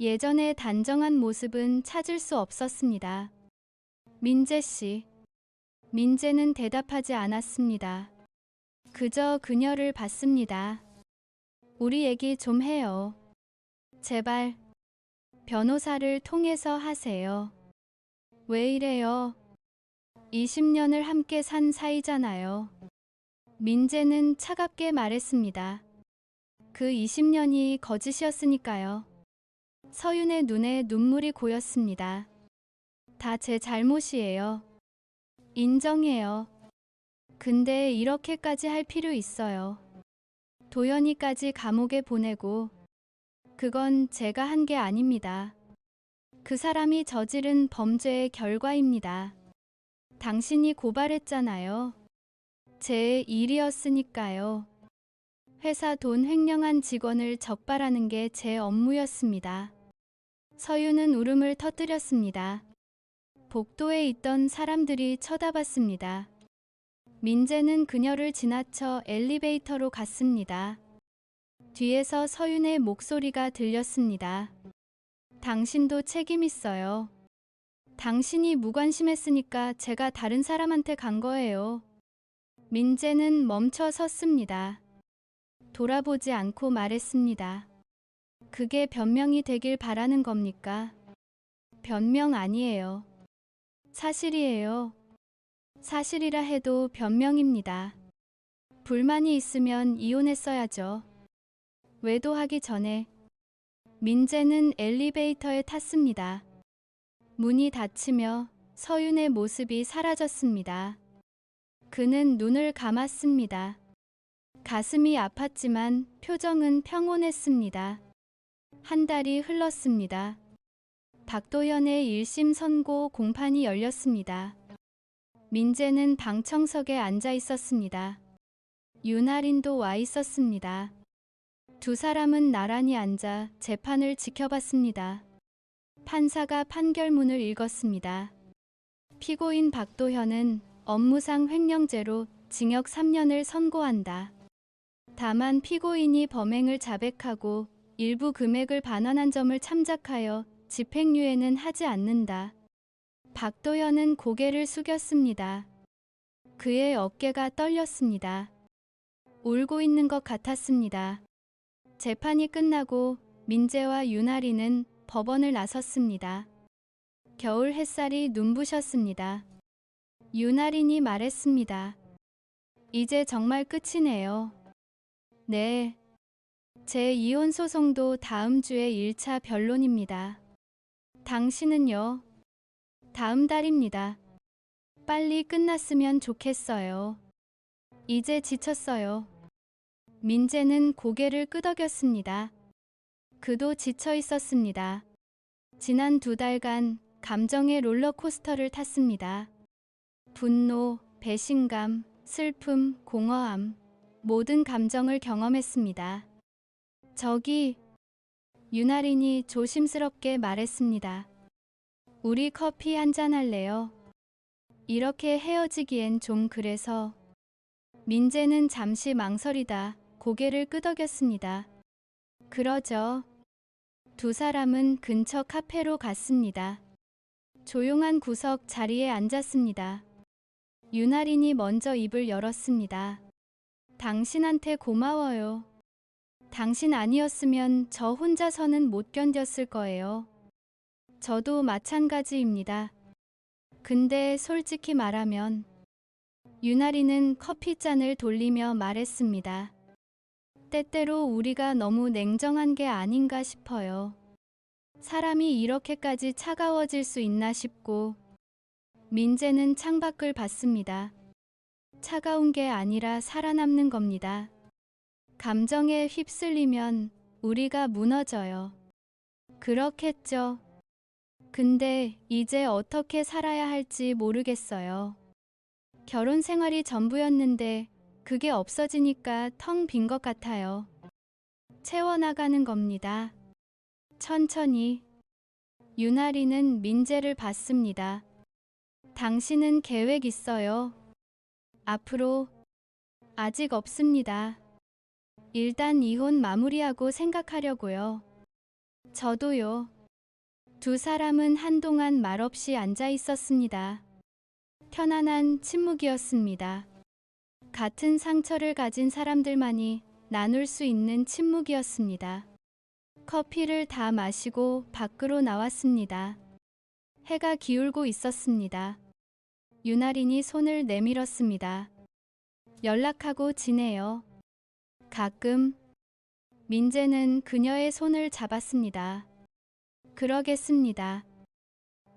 [SPEAKER 1] 예전의 단정한 모습은 찾을 수 없었습니다. 민재 씨. 민재는 대답하지 않았습니다. 그저 그녀를 봤습니다. 우리 얘기 좀 해요. 제발 변호사를 통해서 하세요. 왜 이래요? 20년을 함께 산 사이잖아요. 민재는 차갑게 말했습니다. 그 20년이 거짓이었으니까요. 서윤의 눈에 눈물이 고였습니다. 다 제 잘못이에요. 인정해요. 근데 이렇게까지 할 필요 있어요. 도연이까지 감옥에 보내고 그건 제가 한 게 아닙니다. 그 사람이 저지른 범죄의 결과입니다. 당신이 고발했잖아요. 제 일이었으니까요. 회사 돈 횡령한 직원을 적발하는 게 제 업무였습니다. 서윤은 울음을 터뜨렸습니다. 복도에 있던 사람들이 쳐다봤습니다. 민재는 그녀를 지나쳐 엘리베이터로 갔습니다. 뒤에서 서윤의 목소리가 들렸습니다. 당신도 책임 있어요. 당신이 무관심했으니까 제가 다른 사람한테 간 거예요. 민재는 멈춰 섰습니다. 돌아보지 않고 말했습니다. 그게 변명이 되길 바라는 겁니까? 변명 아니에요. 사실이에요. 사실이라 해도 변명입니다. 불만이 있으면 이혼했어야죠. 외도하기 전에. 민재는 엘리베이터에 탔습니다. 문이 닫히며 서윤의 모습이 사라졌습니다. 그는 눈을 감았습니다. 가슴이 아팠지만 표정은 평온했습니다. 한 달이 흘렀습니다. 박도현의 1심 선고 공판이 열렸습니다. 민재는 방청석에 앉아 있었습니다. 윤아린도 와 있었습니다. 두 사람은 나란히 앉아 재판을 지켜봤습니다. 판사가 판결문을 읽었습니다. 피고인 박도현은 업무상 횡령죄로 징역 3년을 선고한다. 다만 피고인이 범행을 자백하고 일부 금액을 반환한 점을 참작하여 집행유예는 하지 않는다. 박도현은 고개를 숙였습니다. 그의 어깨가 떨렸습니다. 울고 있는 것 같았습니다. 재판이 끝나고 민재와 윤아리는 법원을 나섰습니다. 겨울 햇살이 눈부셨습니다. 윤아린이 말했습니다. 이제 정말 끝이네요. 네. 제 이혼 소송도 다음 주에 1차 변론입니다. 당신은요? 다음 달입니다. 빨리 끝났으면 좋겠어요. 이제 지쳤어요. 민재는 고개를 끄덕였습니다. 그도 지쳐 있었습니다. 지난 2달간 감정의 롤러코스터를 탔습니다. 분노, 배신감, 슬픔, 공허함, 모든 감정을 경험했습니다. 저기, 윤아린이 조심스럽게 말했습니다. 우리 커피 한잔 할래요? 이렇게 헤어지기엔 좀 그래서. 민재는 잠시 망설이다 고개를 끄덕였습니다. 그러죠. 두 사람은 근처 카페로 갔습니다. 조용한 구석 자리에 앉았습니다. 윤아린이 먼저 입을 열었습니다. 당신한테 고마워요. 당신 아니었으면 저 혼자서는 못 견뎠을 거예요. 저도 마찬가지입니다. 근데 솔직히 말하면 윤아린은 커피잔을 돌리며 말했습니다. 때때로 우리가 너무 냉정한 게 아닌가 싶어요. 사람이 이렇게까지 차가워질 수 있나 싶고. 민재는 창밖을 봤습니다. 차가운 게 아니라 살아남는 겁니다. 감정에 휩쓸리면 우리가 무너져요. 그렇겠죠. 근데 이제 어떻게 살아야 할지 모르겠어요. 결혼 생활이 전부였는데 그게 없어지니까 텅 빈 것 같아요. 채워나가는 겁니다. 천천히. 윤아리는 민재를 봤습니다. 당신은 계획 있어요? 앞으로? 아직 없습니다. 일단 이혼 마무리하고 생각하려고요. 저도요. 두 사람은 한동안 말없이 앉아 있었습니다. 편안한 침묵이었습니다. 같은 상처를 가진 사람들만이 나눌 수 있는 침묵이었습니다. 커피를 다 마시고 밖으로 나왔습니다. 해가 기울고 있었습니다. 윤아린이 손을 내밀었습니다. 연락하고 지내요. 가끔. 민재는 그녀의 손을 잡았습니다. 그러겠습니다.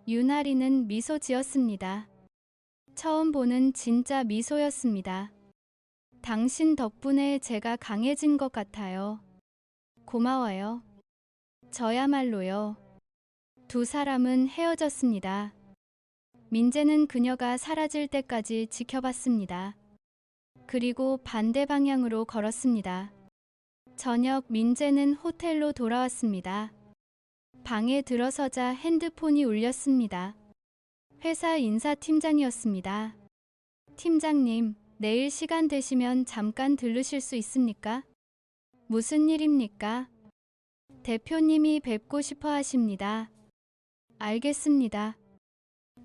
[SPEAKER 1] 윤아린은 미소 지었습니다. 처음 보는 진짜 미소였습니다. 당신 덕분에 제가 강해진 것 같아요. 고마워요. 저야말로요. 두 사람은 헤어졌습니다. 민재는 그녀가 사라질 때까지 지켜봤습니다. 그리고 반대 방향으로 걸었습니다. 저녁 민재는 호텔로 돌아왔습니다. 방에 들어서자 핸드폰이 울렸습니다. 회사 인사팀장이었습니다. 팀장님, 내일 시간 되시면 잠깐 들르실 수 있습니까? 무슨 일입니까? 대표님이 뵙고 싶어 하십니다. 알겠습니다.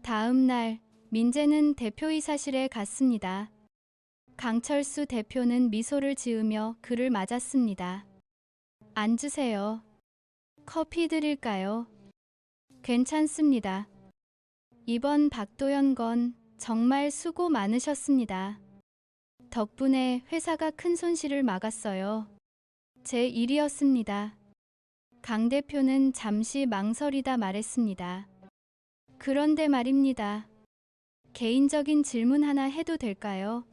[SPEAKER 1] 다음 날, 민재는 대표이사실에 갔습니다. 강철수 대표는 미소를 지으며 그를 맞았습니다. 앉으세요. 커피 드릴까요? 괜찮습니다. 이번 박도연 건 정말 수고 많으셨습니다. 덕분에 회사가 큰 손실을 막았어요. 제 일이었습니다. 강 대표는 잠시 망설이다 말했습니다. 그런데 말입니다. 개인적인 질문 하나 해도 될까요?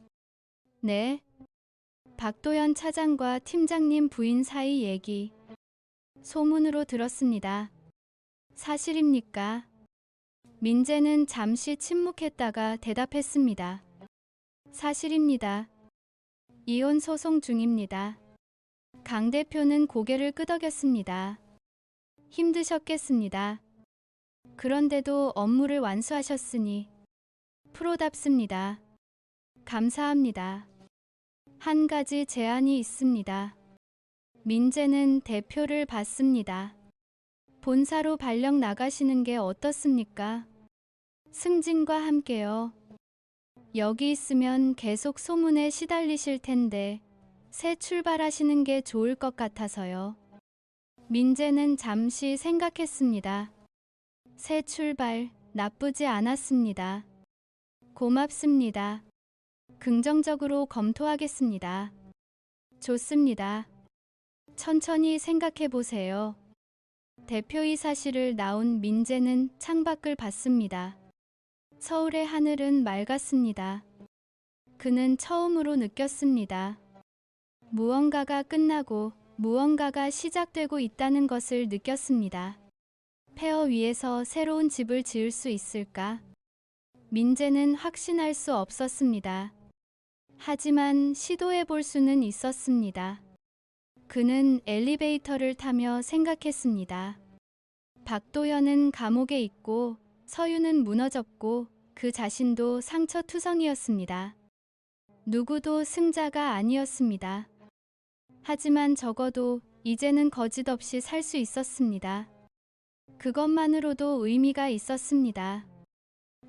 [SPEAKER 1] 네. 박도연 차장과 팀장님 부인 사이 얘기. 소문으로 들었습니다. 사실입니까? 민재는 잠시 침묵했다가 대답했습니다. 사실입니다. 이혼 소송 중입니다. 강 대표는 고개를 끄덕였습니다. 힘드셨겠습니다. 그런데도 업무를 완수하셨으니 프로답습니다. 감사합니다. 한 가지 제안이 있습니다. 민재는 대표를 받습니다. 본사로 발령 나가시는 게 어떻습니까? 승진과 함께요. 여기 있으면 계속 소문에 시달리실 텐데 새 출발하시는 게 좋을 것 같아서요. 민재는 잠시 생각했습니다. 새 출발 나쁘지 않았습니다. 고맙습니다. 긍정적으로 검토하겠습니다. 좋습니다. 천천히 생각해 보세요. 대표이사실을 나온 민재는 창밖을 봤습니다. 서울의 하늘은 맑았습니다. 그는 처음으로 느꼈습니다. 무언가가 끝나고 무언가가 시작되고 있다는 것을 느꼈습니다. 폐허 위에서 새로운 집을 지을 수 있을까? 민재는 확신할 수 없었습니다. 하지만 시도해 볼 수는 있었습니다. 그는 엘리베이터를 타며 생각했습니다. 박도연은 감옥에 있고 서유는 무너졌고 그 자신도 상처투성이었습니다. 누구도 승자가 아니었습니다. 하지만 적어도 이제는 거짓 없이 살 수 있었습니다. 그것만으로도 의미가 있었습니다.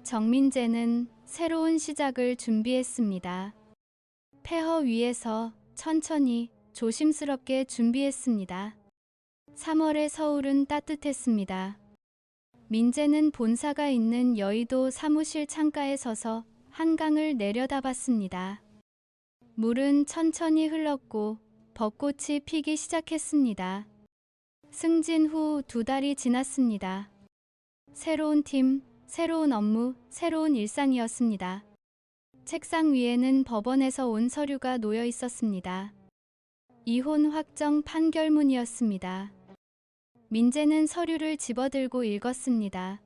[SPEAKER 1] 정민재는 새로운 시작을 준비했습니다. 폐허 위에서 천천히 조심스럽게 준비했습니다. 3월의 서울은 따뜻했습니다. 민재는 본사가 있는 여의도 사무실 창가에 서서 한강을 내려다봤습니다. 물은 천천히 흘렀고 벚꽃이 피기 시작했습니다. 승진 후 2달이 지났습니다. 새로운 팀, 새로운 업무, 새로운 일상이었습니다. 책상 위에는 법원에서 온 서류가 놓여 있었습니다. 이혼 확정 판결문이었습니다. 민재는 서류를 집어들고 읽었습니다.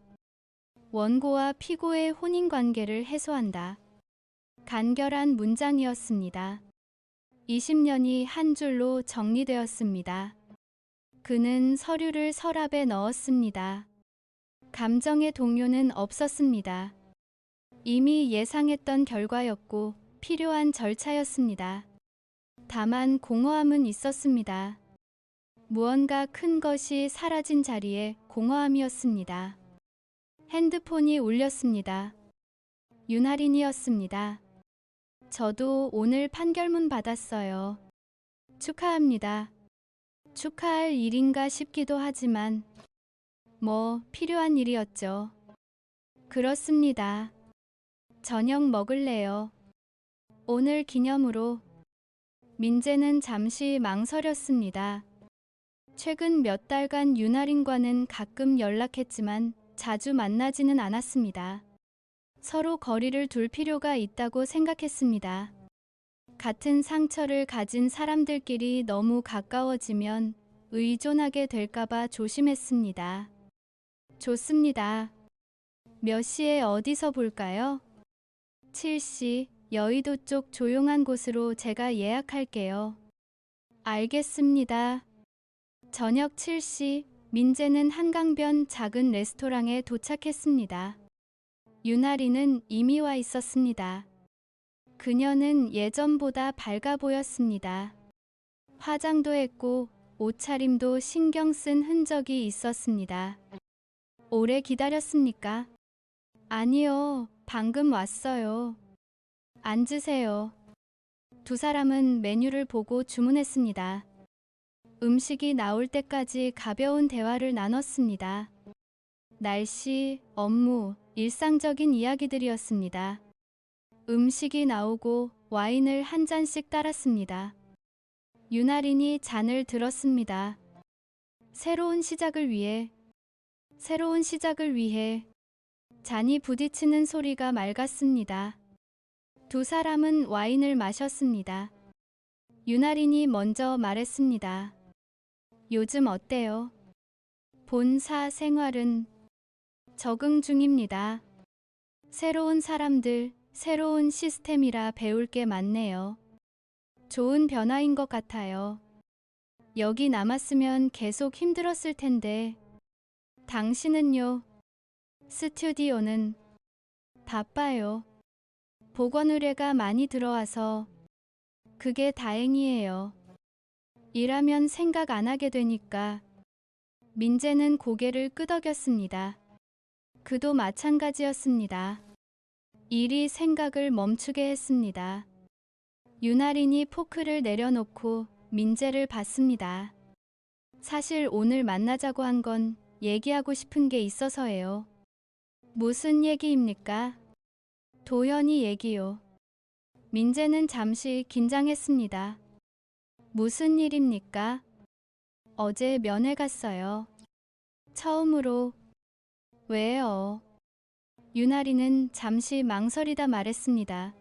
[SPEAKER 1] 원고와 피고의 혼인관계를 해소한다. 간결한 문장이었습니다. 20년이 한 줄로 정리되었습니다. 그는 서류를 서랍에 넣었습니다. 감정의 동요는 없었습니다. 이미 예상했던 결과였고 필요한 절차였습니다. 다만 공허함은 있었습니다. 무언가 큰 것이 사라진 자리에 공허함이었습니다. 핸드폰이 울렸습니다. 윤아린이었습니다. 저도 오늘 판결문 받았어요. 축하합니다. 축하할 일인가 싶기도 하지만 뭐 필요한 일이었죠. 그렇습니다. 저녁 먹을래요. 오늘 기념으로. 민재는 잠시 망설였습니다. 최근 몇 달간 윤아린과는 가끔 연락했지만 자주 만나지는 않았습니다. 서로 거리를 둘 필요가 있다고 생각했습니다. 같은 상처를 가진 사람들끼리 너무 가까워지면 의존하게 될까봐 조심했습니다. 좋습니다. 몇 시에 어디서 볼까요? 7시, 여의도 쪽 조용한 곳으로 제가 예약할게요. 알겠습니다. 저녁 7시, 민재는 한강변 작은 레스토랑에 도착했습니다. 윤아리는 이미 와 있었습니다. 그녀는 예전보다 밝아 보였습니다. 화장도 했고 옷차림도 신경 쓴 흔적이 있었습니다. 오래 기다렸습니까? 아니요, 방금 왔어요. 앉으세요. 두 사람은 메뉴를 보고 주문했습니다. 음식이 나올 때까지 가벼운 대화를 나눴습니다. 날씨, 업무, 일상적인 이야기들이었습니다. 음식이 나오고 와인을 한 잔씩 따랐습니다. 윤아린이 잔을 들었습니다. 새로운 시작을 위해 잔이 부딪히는 소리가 맑았습니다. 두 사람은 와인을 마셨습니다. 윤아린이 먼저 말했습니다. 요즘 어때요? 본사 생활은 적응 중입니다. 새로운 사람들, 새로운 시스템이라 배울 게 많네요. 좋은 변화인 것 같아요. 여기 남았으면 계속 힘들었을 텐데. 당신은요? 스튜디오는 바빠요. 보건 의뢰가 많이 들어와서 그게 다행이에요. 일하면 생각 안 하게 되니까. 민재는 고개를 끄덕였습니다. 그도 마찬가지였습니다. 일이 생각을 멈추게 했습니다. 윤아린이 포크를 내려놓고 민재를 봤습니다. 사실 오늘 만나자고 한 건 얘기하고 싶은 게 있어서예요. 무슨 얘기입니까? 도현이 얘기요. 민재는 잠시 긴장했습니다. 무슨 일입니까? 어제 면회 갔어요. 처음으로. 왜요? 윤아리는 잠시 망설이다 말했습니다.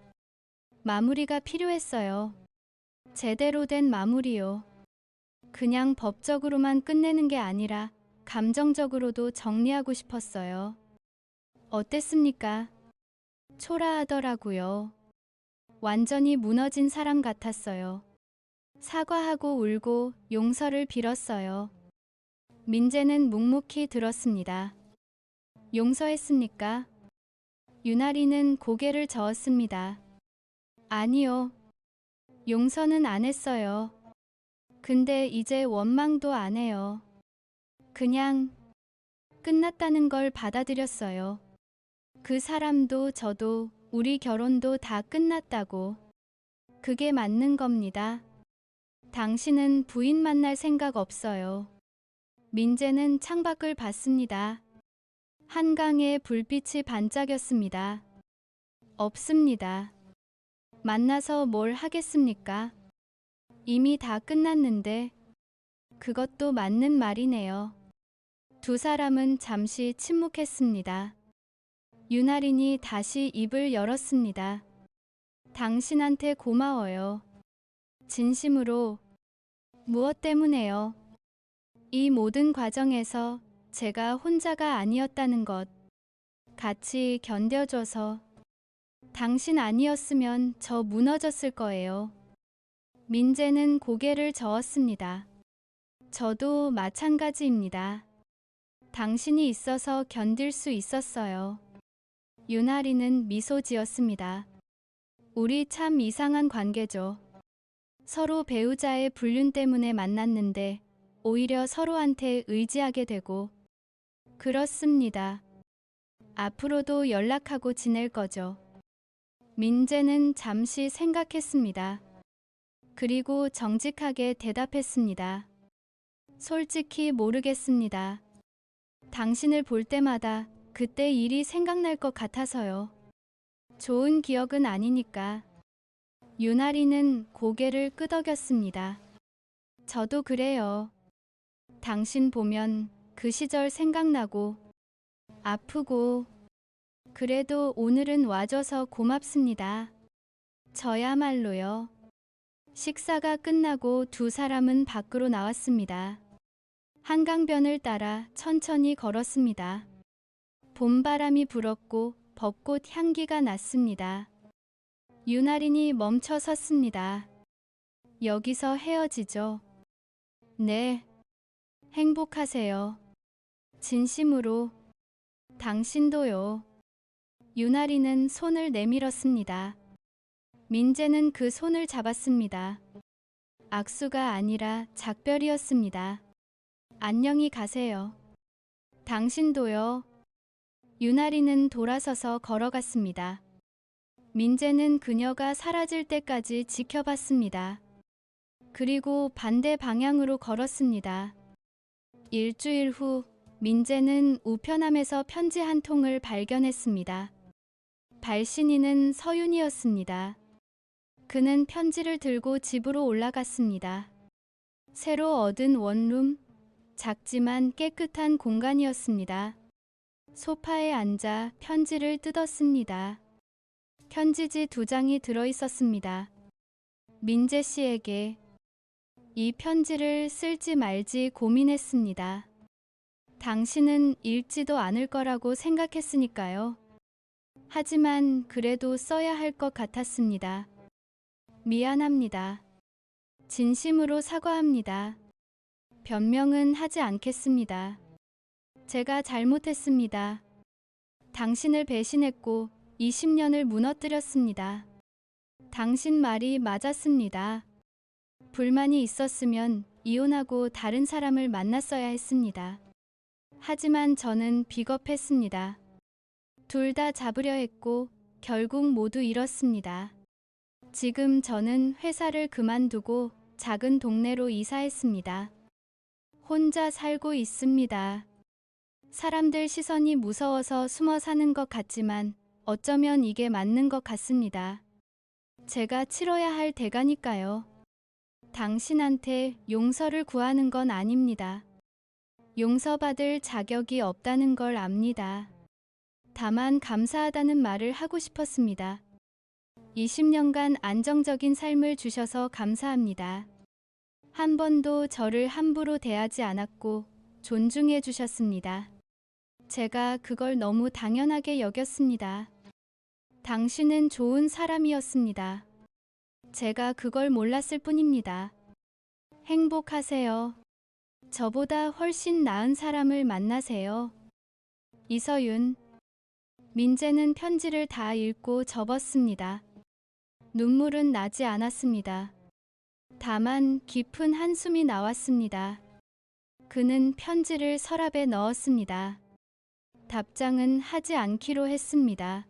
[SPEAKER 1] 마무리가 필요했어요. 제대로 된 마무리요. 그냥 법적으로만 끝내는 게 아니라 감정적으로도 정리하고 싶었어요. 어땠습니까? 초라하더라고요. 완전히 무너진 사람 같았어요. 사과하고 울고 용서를 빌었어요. 민재는 묵묵히 들었습니다. 용서했습니까? 윤아리는 고개를 저었습니다. 아니요. 용서는 안 했어요. 근데 이제 원망도 안 해요. 그냥 끝났다는 걸 받아들였어요. 그 사람도 저도 우리 결혼도 다 끝났다고. 그게 맞는 겁니다. 당신은 부인 만날 생각 없어요. 민재는 창밖을 봤습니다. 한강에 불빛이 반짝였습니다. 없습니다. 만나서 뭘 하겠습니까? 이미 다 끝났는데. 그것도 맞는 말이네요. 두 사람은 잠시 침묵했습니다. 윤아린이 다시 입을 열었습니다. 당신한테 고마워요. 진심으로. 무엇 때문에요? 이 모든 과정에서 제가 혼자가 아니었다는 것. 같이 견뎌줘서. 당신 아니었으면 저 무너졌을 거예요. 민재는 고개를 저었습니다. 저도 마찬가지입니다. 당신이 있어서 견딜 수 있었어요. 윤아리는 미소 지었습니다. 우리 참 이상한 관계죠. 서로 배우자의 불륜 때문에 만났는데 오히려 서로한테 의지하게 되고. 그렇습니다. 앞으로도 연락하고 지낼 거죠. 민재는 잠시 생각했습니다. 그리고 정직하게 대답했습니다. 솔직히 모르겠습니다. 당신을 볼 때마다 그때 일이 생각날 것 같아서요. 좋은 기억은 아니니까. 유나리는 고개를 끄덕였습니다. 저도 그래요. 당신 보면 그 시절 생각나고 아프고 그래도 오늘은 와줘서 고맙습니다. 저야말로요. 식사가 끝나고 두 사람은 밖으로 나왔습니다. 한강변을 따라 천천히 걸었습니다. 봄바람이 불었고 벚꽃 향기가 났습니다. 유나린이 멈춰 섰습니다. 여기서 헤어지죠? 네. 행복하세요. 진심으로. 당신도요. 유나리는 손을 내밀었습니다. 민재는 그 손을 잡았습니다. 악수가 아니라 작별이었습니다. 안녕히 가세요. 당신도요. 유나리는 돌아서서 걸어갔습니다. 민재는 그녀가 사라질 때까지 지켜봤습니다. 그리고 반대 방향으로 걸었습니다. 일주일 후 민재는 우편함에서 편지 한 통을 발견했습니다. 발신인은 서윤이었습니다. 그는 편지를 들고 집으로 올라갔습니다. 새로 얻은 원룸, 작지만 깨끗한 공간이었습니다. 소파에 앉아 편지를 뜯었습니다. 편지지 2장이 들어있었습니다. 민재 씨에게. 이 편지를 쓸지 말지 고민했습니다. 당신은 읽지도 않을 거라고 생각했으니까요. 하지만 그래도 써야 할 것 같았습니다. 미안합니다. 진심으로 사과합니다. 변명은 하지 않겠습니다. 제가 잘못했습니다. 당신을 배신했고 20년을 무너뜨렸습니다. 당신 말이 맞았습니다. 불만이 있었으면 이혼하고 다른 사람을 만났어야 했습니다. 하지만 저는 비겁했습니다. 둘 다 잡으려 했고 결국 모두 잃었습니다. 지금 저는 회사를 그만두고 작은 동네로 이사했습니다. 혼자 살고 있습니다. 사람들 시선이 무서워서 숨어 사는 것 같지만 어쩌면 이게 맞는 것 같습니다. 제가 치러야 할 대가니까요. 당신한테 용서를 구하는 건 아닙니다. 용서받을 자격이 없다는 걸 압니다. 다만 감사하다는 말을 하고 싶었습니다. 20년간 안정적인 삶을 주셔서 감사합니다. 한 번도 저를 함부로 대하지 않았고 존중해 주셨습니다. 제가 그걸 너무 당연하게 여겼습니다. 당신은 좋은 사람이었습니다. 제가 그걸 몰랐을 뿐입니다. 행복하세요. 저보다 훨씬 나은 사람을 만나세요. 이서윤. 민재는 편지를 다 읽고 접었습니다. 눈물은 나지 않았습니다. 다만 깊은 한숨이 나왔습니다. 그는 편지를 서랍에 넣었습니다. 답장은 하지 않기로 했습니다.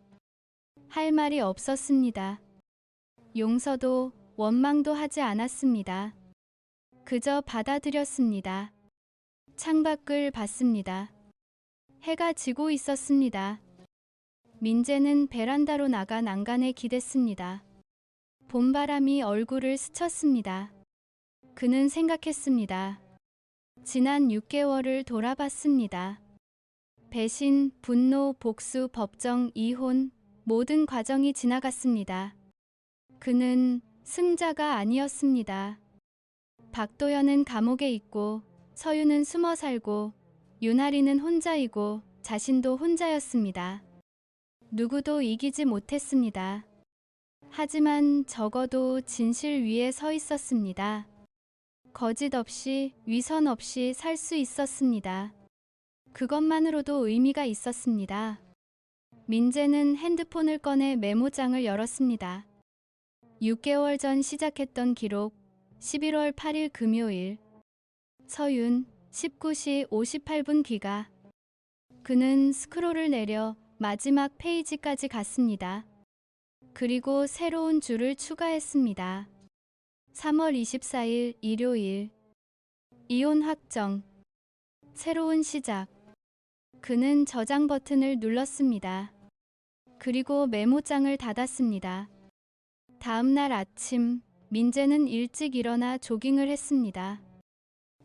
[SPEAKER 1] 할 말이 없었습니다. 용서도 원망도 하지 않았습니다. 그저 받아들였습니다. 창밖을 봤습니다. 해가 지고 있었습니다. 민재는 베란다로 나가 난간에 기댔습니다. 봄바람이 얼굴을 스쳤습니다. 그는 생각했습니다. 지난 6개월을 돌아봤습니다. 배신, 분노, 복수, 법정, 이혼, 모든 과정이 지나갔습니다. 그는 승자가 아니었습니다. 박도연은 감옥에 있고 서윤은 숨어 살고 유나리는 혼자이고 자신도 혼자였습니다. 누구도 이기지 못했습니다. 하지만 적어도 진실 위에 서 있었습니다. 거짓 없이 위선 없이 살 수 있었습니다. 그것만으로도 의미가 있었습니다. 민재는 핸드폰을 꺼내 메모장을 열었습니다. 6개월 전 시작했던 기록 11월 8일 금요일 서윤 19시 58분 귀가. 그는 스크롤을 내려 마지막 페이지까지 갔습니다. 그리고 새로운 줄을 추가했습니다. 3월 24일 일요일 이혼 확정. 새로운 시작. 그는 저장 버튼을 눌렀습니다. 그리고 메모장을 닫았습니다. 다음 날 아침, 민재는 일찍 일어나 조깅을 했습니다.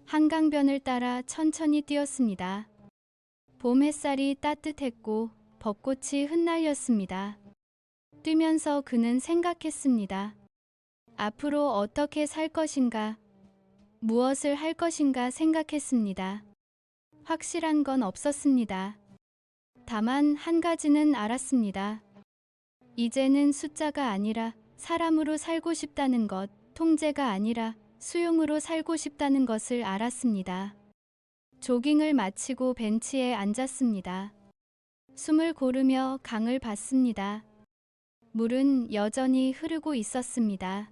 [SPEAKER 1] 한강변을 따라 천천히 뛰었습니다. 봄 햇살이 따뜻했고 벚꽃이 흩날렸습니다. 뛰면서 그는 생각했습니다. 앞으로 어떻게 살 것인가, 무엇을 할 것인가 생각했습니다. 확실한 건 없었습니다. 다만 한 가지는 알았습니다. 이제는 숫자가 아니라 사람으로 살고 싶다는 것, 통제가 아니라 수용으로 살고 싶다는 것을 알았습니다. 조깅을 마치고 벤치에 앉았습니다. 숨을 고르며 강을 봤습니다. 물은 여전히 흐르고 있었습니다.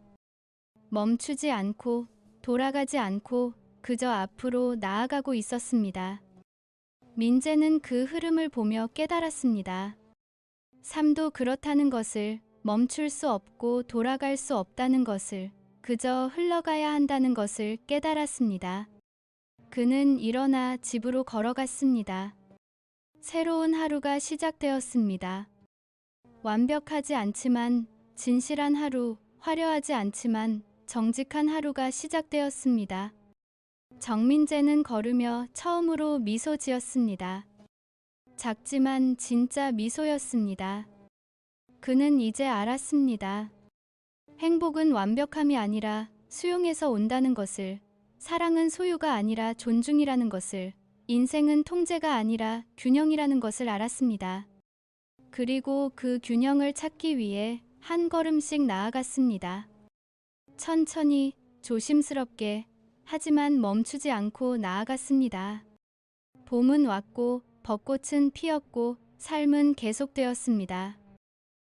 [SPEAKER 1] 멈추지 않고 돌아가지 않고 그저 앞으로 나아가고 있었습니다. 민재는 그 흐름을 보며 깨달았습니다. 삶도 그렇다는 것을, 멈출 수 없고 돌아갈 수 없다는 것을, 그저 흘러가야 한다는 것을 깨달았습니다. 그는 일어나 집으로 걸어갔습니다. 새로운 하루가 시작되었습니다. 완벽하지 않지만 진실한 하루, 화려하지 않지만 정직한 하루가 시작되었습니다. 정민재는 걸으며 처음으로 미소 지었습니다. 작지만 진짜 미소였습니다. 그는 이제 알았습니다. 행복은 완벽함이 아니라 수용에서 온다는 것을, 사랑은 소유가 아니라 존중이라는 것을, 인생은 통제가 아니라 균형이라는 것을 알았습니다. 그리고 그 균형을 찾기 위해 한 걸음씩 나아갔습니다. 천천히, 조심스럽게, 하지만 멈추지 않고 나아갔습니다. 봄은 왔고, 벚꽃은 피었고, 삶은 계속되었습니다.